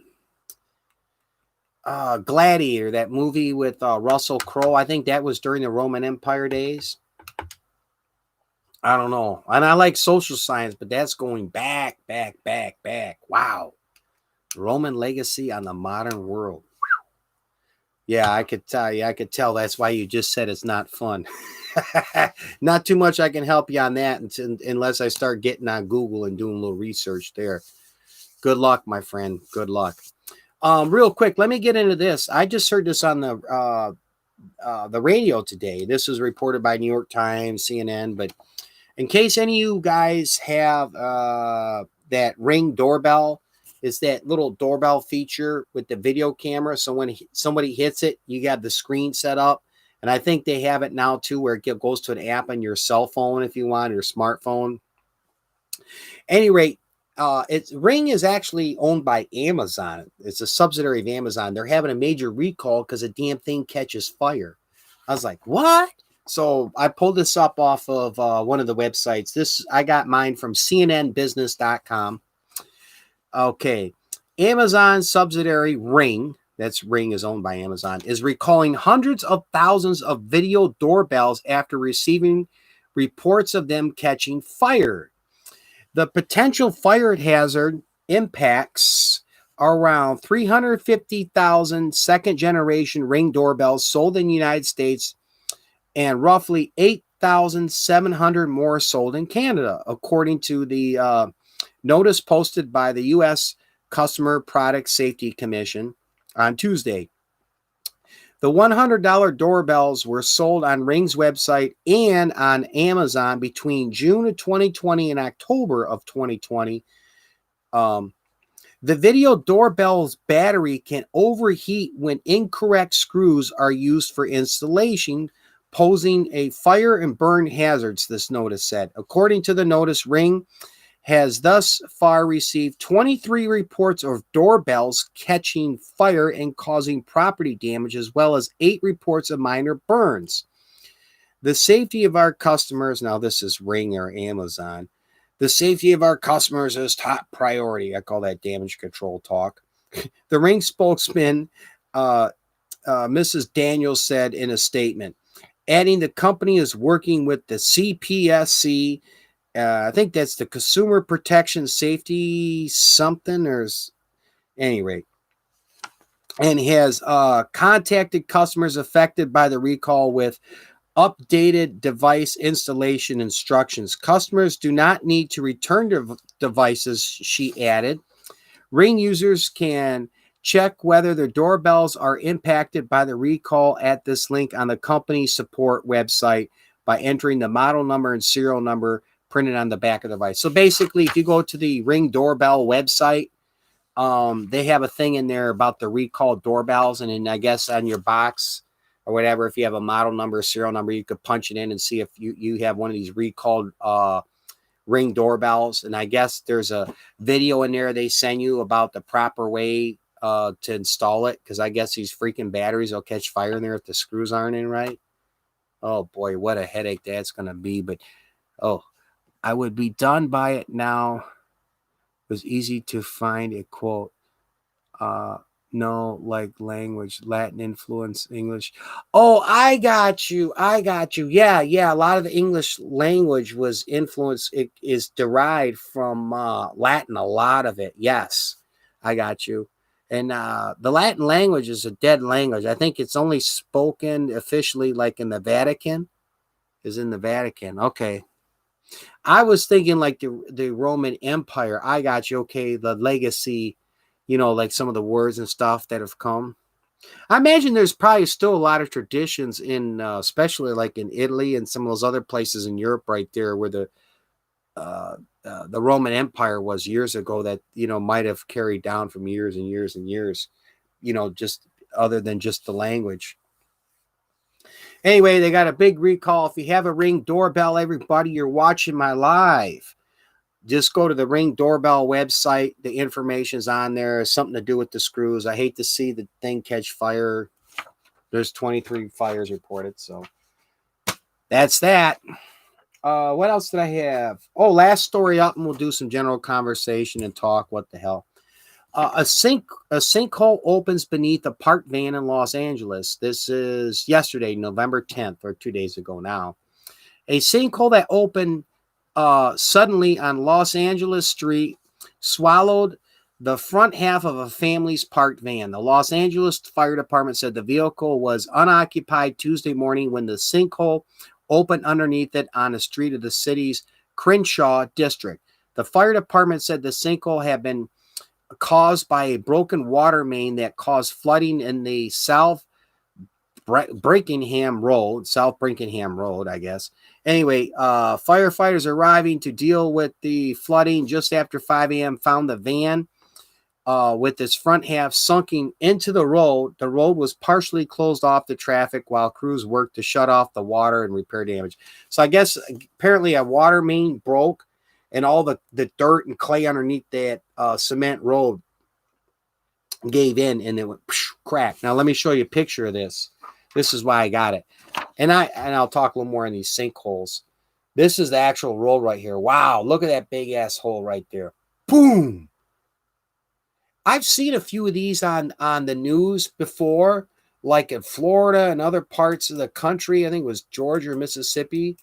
Gladiator, that movie with Russell Crowe. I think that was during the Roman Empire days. I don't know. And I like social science, but that's going back. Wow. Roman legacy on the modern world. Yeah, I could tell you. I could tell that's why you just said it's not fun. Not too much I can help you on that unless I start getting on Google and doing a little research there. Good luck, my friend. Good luck. Real quick, let me get into this. I just heard this on the radio today. This was reported by New York Times, CNN. But in case any of you guys have that Ring Doorbell, is that little doorbell feature with the video camera. So when somebody hits it, you got the screen set up. And I think they have it now too, where it goes to an app on your cell phone if you want, or smartphone. Any rate, Ring is actually owned by Amazon. It's a subsidiary of Amazon. They're having a major recall because the damn thing catches fire. I was like, what? So I pulled this up off of one of the websites. I got mine from cnnbusiness.com. Okay. Amazon subsidiary Ring, that's Ring is owned by Amazon, is recalling hundreds of thousands of video doorbells after receiving reports of them catching fire. The potential fire hazard impacts around 350,000 second generation Ring doorbells sold in the United States and roughly 8,700 more sold in Canada, according to the notice posted by the U.S. Customer Product Safety Commission on Tuesday. The $100 doorbells were sold on Ring's website and on Amazon between June of 2020 and October of 2020. The video doorbell's battery can overheat when incorrect screws are used for installation, posing a fire and burn hazards, this notice said. According to the notice, Ring has thus far received 23 reports of doorbells catching fire and causing property damage, as well as 8 reports of minor burns. The safety of our customers, now this is Ring or Amazon, the safety of our customers is top priority. I call that damage control talk. The Ring spokesman, Mrs. Daniels, said in a statement, adding the company is working with the CPSC, I think that's the Consumer Protection Safety something, or any rate, and has contacted customers affected by the recall with updated device installation instructions. Customers do not need to return their devices, she added. Ring users can check whether their doorbells are impacted by the recall at this link on the company's support website by entering the model number and serial number printed on the back of the device. So basically, if you go to the Ring Doorbell website, they have a thing in there about the recalled doorbells, and then I guess on your box or whatever, if you have a model number, serial number, you could punch it in and see if you have one of these recalled Ring doorbells. And I guess there's a video in there they send you about the proper way to install it, because I guess these freaking batteries will catch fire in there if the screws aren't in right. Oh boy, what a headache that's going to be. But I would be done by it now. It was easy to find a quote. No, like language, Latin influence, English. Oh, I got you. Yeah. A lot of the English language was influenced. It is derived from Latin, a lot of it. Yes, I got you. And the Latin language is a dead language. I think it's only spoken officially like in the Vatican. Is in the Vatican. Okay. I was thinking like the Roman Empire. I got you. Okay, the legacy, like some of the words and stuff that have come. I imagine there's probably still a lot of traditions in, especially like in Italy and some of those other places in Europe right there where the Roman Empire was years ago that, might have carried down from years and years and years, just other than just the language. Anyway, they got a big recall. If you have a Ring doorbell, everybody, you're watching my live, just go to the Ring Doorbell website. The information's on there. It's something to do with the screws. I hate to see the thing catch fire. There's 23 fires reported, so that's that. What else did I have? Oh, last story up, and we'll do some general conversation and talk. What the hell? A sinkhole opens beneath a parked van in Los Angeles. This is yesterday, November 10th, or 2 days ago now. A sinkhole that opened suddenly on Los Angeles Street swallowed the front half of a family's parked van. The Los Angeles Fire Department said the vehicle was unoccupied Tuesday morning when the sinkhole opened underneath it on a street of the city's Crenshaw district. The fire department said the sinkhole had been caused by a broken water main that caused flooding in the South Brinkingham Road, I guess. Anyway, firefighters arriving to deal with the flooding just after 5 a.m. found the van with its front half sunken into the road. The road was partially closed off to traffic while crews worked to shut off the water and repair damage. So I guess apparently a water main broke, and all the dirt and clay underneath that cement road gave in, and it went crack. Now let me show you a picture of this. This is why I got it. And I'll talk a little more on these sinkholes. This is the actual road right here. Wow, look at that big ass hole right there. Boom. I've seen a few of these on the news before, like in Florida and other parts of the country. I think it was Georgia or Mississippi,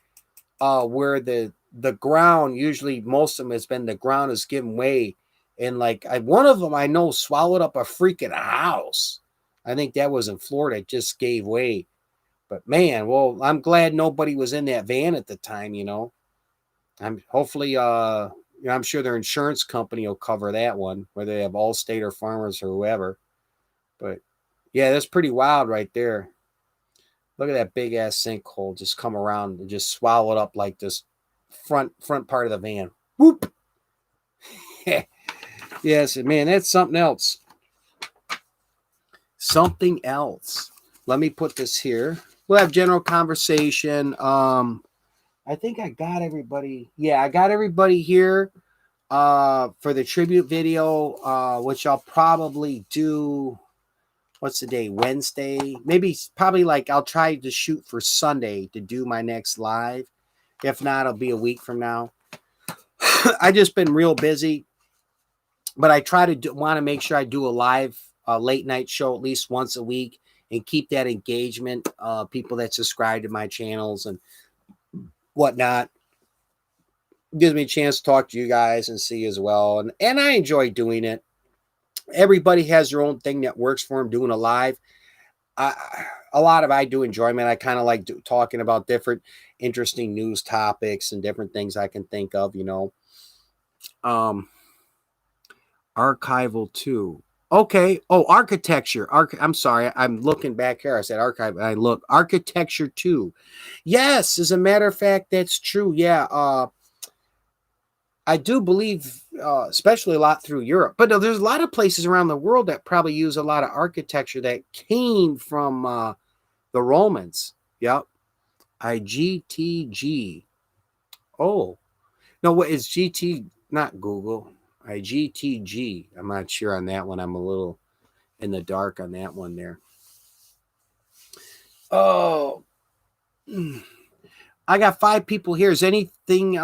where the ground, usually most of them has been, the ground is giving way, and like one of them I know swallowed up a freaking house. I think that was in Florida. It just gave way. But man, well, I'm glad nobody was in that van at the time. I'm hopefully I'm sure their insurance company will cover that one, whether they have Allstate or Farmers or whoever. But yeah, that's pretty wild right there. Look at that big ass sinkhole just come around and just swallow it up like this front part of the van. Whoop. Yes, man, that's something else. Something else. Let me put this here. We'll have general conversation. I think I got everybody. Yeah, I got everybody here for the tribute video, which I'll probably do. What's the day? Wednesday? Maybe, probably, like, I'll try to shoot for Sunday to do my next live. If not, it'll be a week from now. I just been real busy, but I try to want to make sure I do a live late night show at least once a week and keep that engagement. People that subscribe to my channels and whatnot. Gives me a chance to talk to you guys and see as well. And I enjoy doing it. Everybody has their own thing that works for them doing a live. A lot of I do enjoyment. I kind of like talking about different interesting news topics and different things I can think of, Archival too. Okay. Oh, architecture. I'm sorry. I'm looking back here. I said archive. I look architecture too. Yes, as a matter of fact, that's true. Yeah. I do believe, especially a lot through Europe, but there's a lot of places around the world that probably use a lot of architecture that came from the Romans. Yep. IGTG. Oh, no, what is GT? Not Google. IGTG. I'm not sure on that one. I'm a little in the dark on that one there. Oh, I got 5 people here. Is anything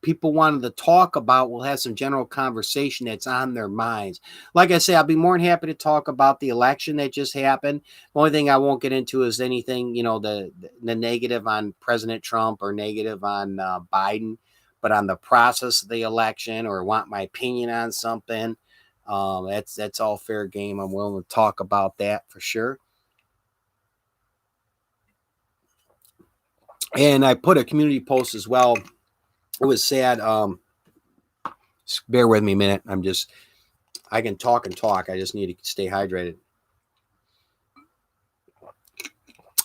people wanted to talk about? We'll have some general conversation that's on their minds. Like I say, I'll be more than happy to talk about the election that just happened. The only thing I won't get into is anything, the negative on President Trump or negative on Biden, but on the process of the election or want my opinion on something. That's all fair game. I'm willing to talk about that for sure. And I put a community post as well. It was sad. Bear with me a minute. I can talk and talk. I just need to stay hydrated.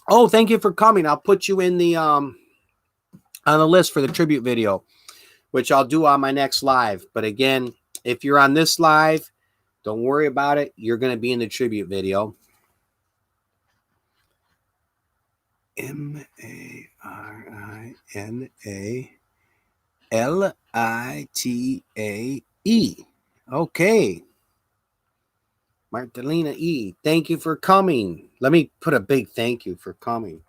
Oh, thank you for coming. I'll put you in the on the list for the tribute video, which I'll do on my next live. But again, if you're on this live, don't worry about it. You're going to be in the tribute video. MARINALITAE. Okay. Martelina E. Thank you for coming. Let me put a big thank you for coming.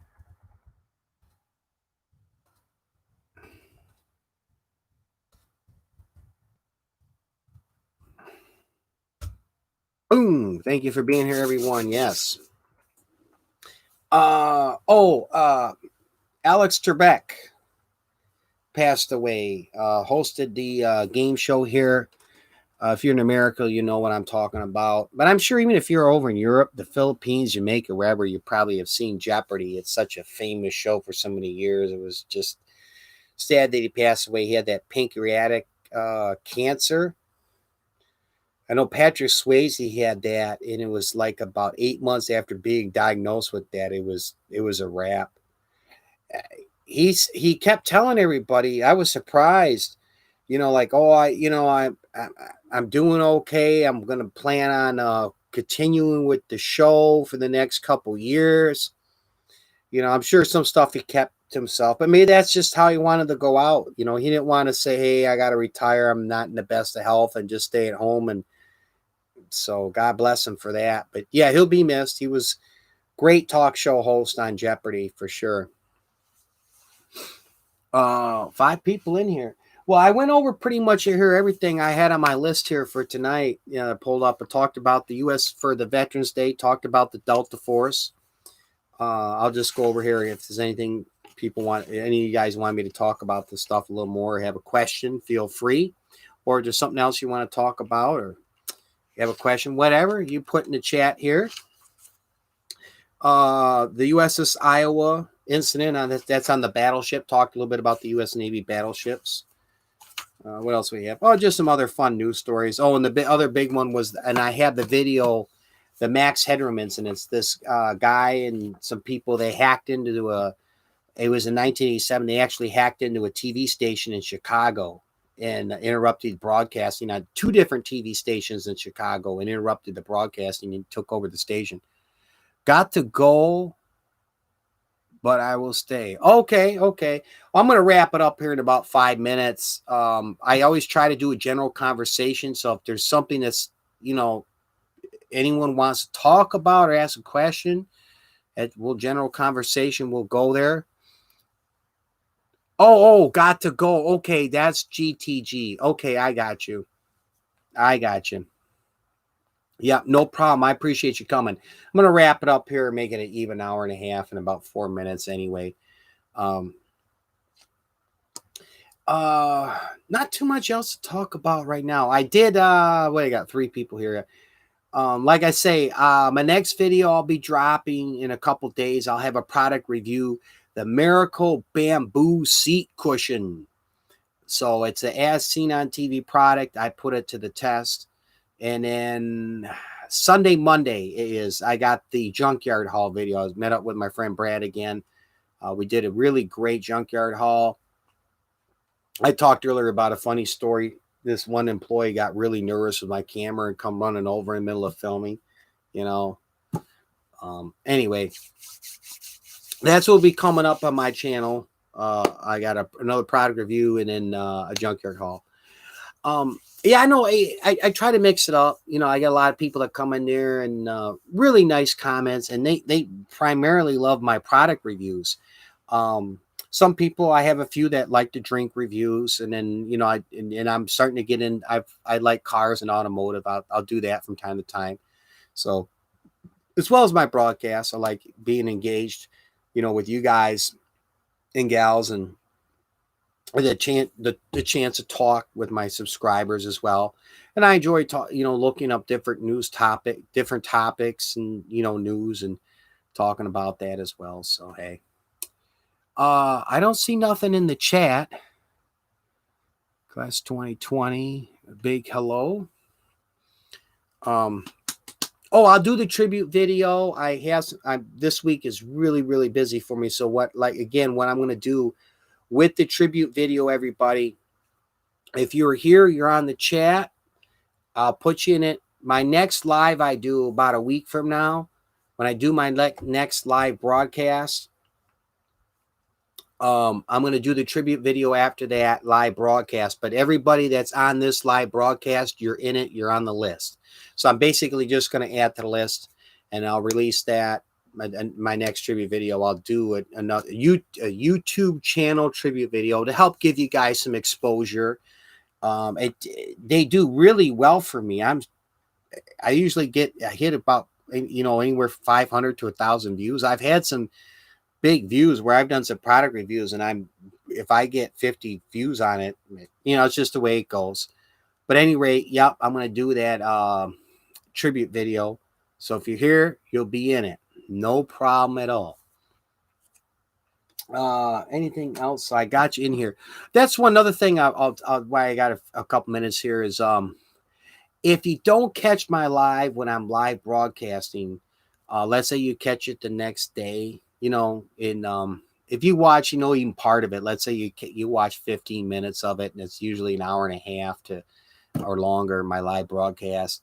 Boom. Thank you for being here, everyone. Yes. Alex Trebek passed away. Hosted the game show here. If you're in America, you know what I'm talking about. But I'm sure even if you're over in Europe, the Philippines, Jamaica, wherever, you probably have seen Jeopardy. It's such a famous show for so many years. It was just sad that he passed away. He had that pancreatic cancer. I know Patrick Swayze had that, and it was like about 8 months after being diagnosed with that, it was a wrap. He kept telling everybody. I was surprised, like, I'm doing okay. I'm gonna plan on continuing with the show for the next couple years. I'm sure some stuff he kept to himself, but maybe that's just how he wanted to go out. He didn't want to say, "Hey, I got to retire. I'm not in the best of health," and just stay at home. And so God bless him for that. But yeah, he'll be missed. He was great talk show host on Jeopardy for sure. 5 people in here. Well, I went over pretty much here everything I had on my list here for tonight. I pulled up and talked about the U.S. for the Veterans Day, talked about the Delta Force. I'll just go over here if there's anything any of you guys want me to talk about this stuff a little more, or have a question, feel free. Or there's something else you want to talk about, or you have a question, whatever, you put in the chat here. The U.S.S. Iowa incident, that's on the Battleship. Talked a little bit about the U.S. Navy battleships. What else we have? Oh, just some other fun news stories. Oh, and the other big one was, and I have the video, the Max Headroom incidents. This guy and some people, they hacked into it was in 1987. They actually hacked into a TV station in Chicago and interrupted broadcasting on 2 different TV stations in Chicago and interrupted the broadcasting and took over the station. Got to go, but I will stay. Okay. I'm going to wrap it up here in about 5 minutes. I always try to do a general conversation. So if there's something that's, anyone wants to talk about or ask a question, general conversation, we'll go there. Oh, got to go. Okay, that's GTG. Okay, I got you. Yeah, no problem. I appreciate you coming. I'm going to wrap it up here and make it an even hour and a half in about 4 minutes anyway. Not too much else to talk about right now. I did, I got 3 people here. Like I say, my next video I'll be dropping in a couple days. I'll have a product review, the Miracle Bamboo Seat Cushion. So it's an as seen on TV product. I put it to the test. And then Monday I got the junkyard haul video. I was met up with my friend Brad again. We did a really great junkyard haul. I talked earlier about a funny story. This one employee got really nervous with my camera and come running over in the middle of filming, Anyway, that's what will be coming up on my channel. I got another product review and then a junkyard haul. Yeah, I know. I try to mix it up. I get a lot of people that come in there and really nice comments, and they primarily love my product reviews. Some people, I have a few that like to drink reviews, and then I'm starting to get in. I like cars and automotive. I'll do that from time to time. So, as well as my broadcasts, I like being engaged, with you guys and gals, and the chance to talk with my subscribers as well. And I enjoy looking up different different topics and, news and talking about that as well. So, hey, I don't see nothing in the chat. Class 2020, a big hello. I'll do the tribute video. This week is really, really busy for me. So what I'm going to do with the tribute video, everybody, if you're here, you're on the chat, I'll put you in it. My next live I do about a week from now, when I do my next live broadcast, I'm going to do the tribute video after that live broadcast. But everybody that's on this live broadcast, you're in it, you're on the list. So I'm basically just going to add to the list, and I'll release that. My next tribute video, I'll do another YouTube channel tribute video to help give you guys some exposure. They do really well for me. I usually hit about anywhere 500 to 1,000 views. I've had some big views where I've done some product reviews, and if I get 50 views on it, it's just the way it goes. But at any rate, yep, I'm going to do that tribute video. So if you're here, you'll be in it. No problem at all. Anything else? I got you in here. That's one other thing. Why I got a couple minutes here is if you don't catch my live when I'm live broadcasting, let's say you catch it the next day, if you watch, even part of it, let's say you watch 15 minutes of it, and it's usually an hour and a half or longer, my live broadcast.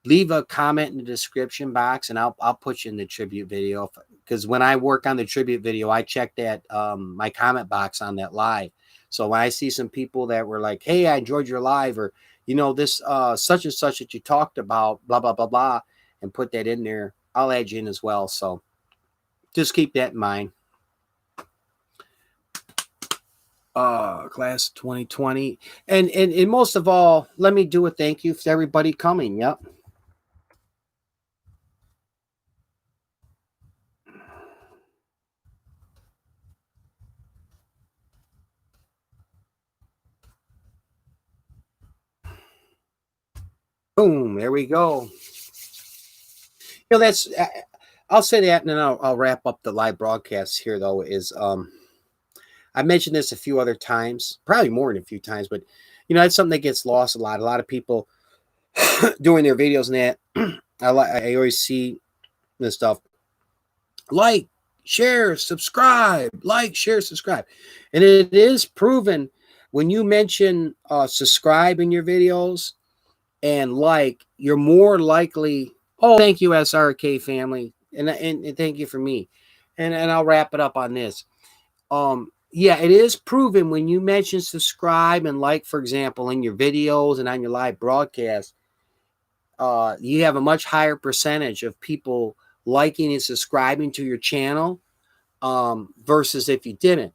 Leave a comment in the description box, and I'll put you in the tribute video, because when I work on the tribute video, I check that my comment box on that live. So when I see some people that were like, "Hey, I enjoyed your live," or this such and such that you talked about, blah blah blah blah, and put that in there, I'll add you in as well. So just keep that in mind. Class 2020. And most of all, let me do a thank you for everybody coming. Yep. Boom, there we go. That's I'll say that, and then I'll wrap up the live broadcast here. Though is I mentioned this a few other times, probably more than a few times, but it's something that gets lost a lot. A lot of people doing their videos and that I always see this stuff like, share, subscribe, like, share, subscribe, and it is proven when you mention subscribe in your videos and like, you're more likely. Oh, thank you, SRK family, and thank you for me, and I'll wrap it up on this. Yeah, it is proven when you mention subscribe and like, for example, in your videos and on your live broadcast, you have a much higher percentage of people liking and subscribing to your channel versus if you didn't.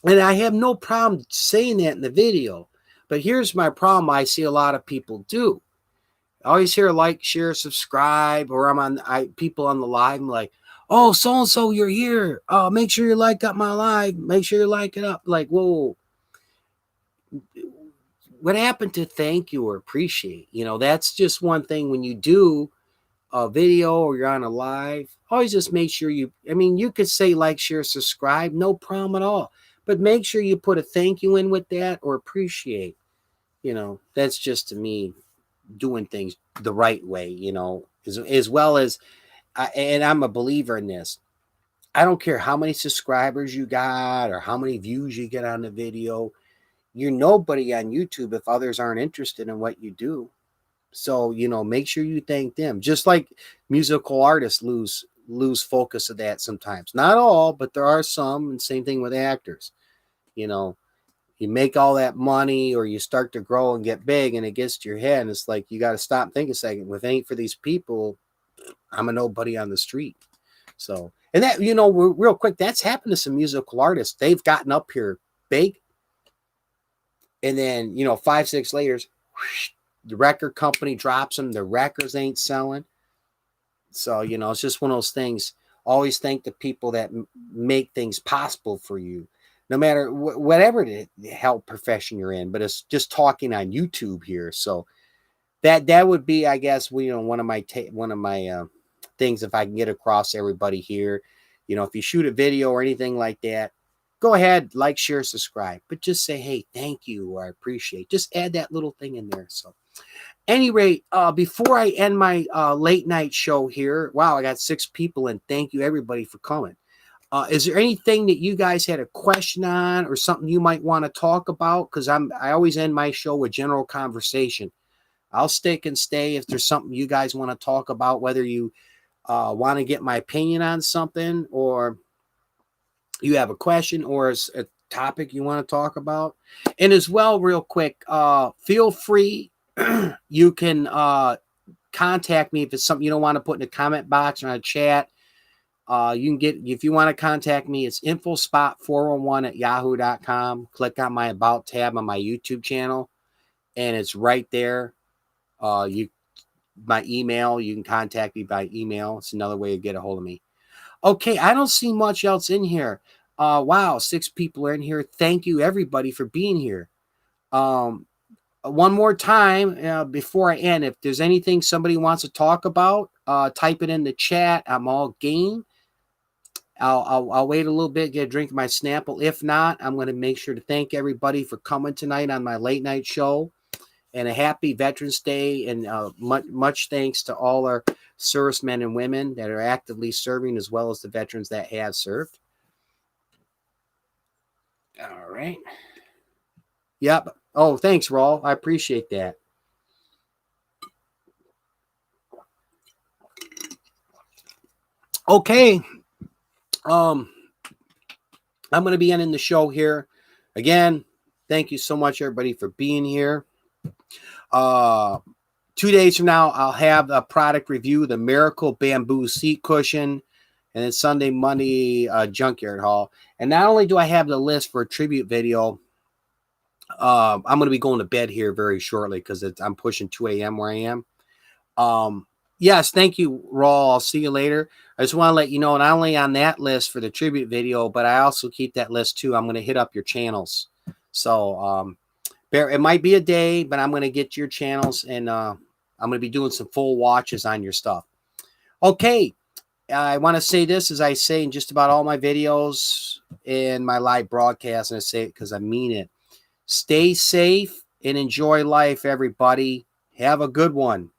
And I have no problem saying that in the video, but here's my problem. I see a lot of people do. I always hear like, share, subscribe, or people on the live. I'm like, oh, so and so, you're here. Oh, make sure you like up my live. Make sure you like it up. Like, whoa, what happened to thank you or appreciate? That's just one thing when you do a video or you're on a live. Always just make sure you could say like, share, subscribe, no problem at all. But make sure you put a thank you in with that or appreciate. That's just to me doing things the right way, as well as, and I'm a believer in this. I don't care how many subscribers you got or how many views you get on the video. You're nobody on YouTube if others aren't interested in what you do. So, make sure you thank them. Just like musical artists lose focus of that sometimes. Not all, but there are some, and same thing with actors. You make all that money or you start to grow and get big and it gets to your head and it's like you got to stop and think a second. If it ain't for these people, I'm a nobody on the street. So, and that, real quick, that's happened to some musical artists. They've gotten up here big, and then 5-6 later, the record company drops them. The records ain't selling. So it's just one of those things. Always thank the people that make things possible for you, no matter whatever the health profession you're in. But it's just talking on YouTube here, so that would be, I guess, one of my things. If I can get across everybody here, if you shoot a video or anything like that, go ahead, like, share, subscribe, but just say, hey, thank you, or I appreciate. Just add that little thing in there. So, any rate, before I end my late night show here, wow, I got 6 people, and thank you everybody for coming. Is there anything that you guys had a question on or something you might want to talk about? Because I always end my show with general conversation. I'll stick and stay if there's something you guys want to talk about, whether you want to get my opinion on something, or you have a question, or a topic you want to talk about. And as well, real quick, feel free. You can contact me if it's something you don't want to put in the comment box or on a chat. You can get, if you want to contact me, it's infospot411@yahoo.com. Click on my About tab on my YouTube channel, and it's right there. My email, you can contact me by email. It's another way to get a hold of me. Okay, I don't see much else in here. Wow, 6 people are in here. Thank you, everybody, for being here. One more time before I end, if there's anything somebody wants to talk about, type it in the chat. I'm all game. I'll wait a little bit, get a drink of my Snapple. If not, I'm going to make sure to thank everybody for coming tonight on my late night show. And a happy Veterans Day, and much thanks to all our servicemen and women that are actively serving, as well as the veterans that have served. All right. Yep. Oh, thanks, Raul. I appreciate that. Okay. I'm going to be ending the show here. Again, thank you so much, everybody, for being here. 2 days from now, I'll have a product review, the Miracle Bamboo Seat Cushion. and then Sunday, Monday, Junkyard Haul. And not only do I have the list for a tribute video, I'm going to be going to bed here very shortly because I'm pushing 2 a.m. where I am. Yes, thank you, Raw. I'll see you later. I just want to let you know, not only on that list for the tribute video, but I also keep that list too. I'm going to hit up your channels. So it might be a day, but I'm going to get your channels, and I'm going to be doing some full watches on your stuff. Okay. I want to say this, as I say in just about all my videos and my live broadcasts, and I say it because I mean it. Stay safe and enjoy life, everybody. Have a good one.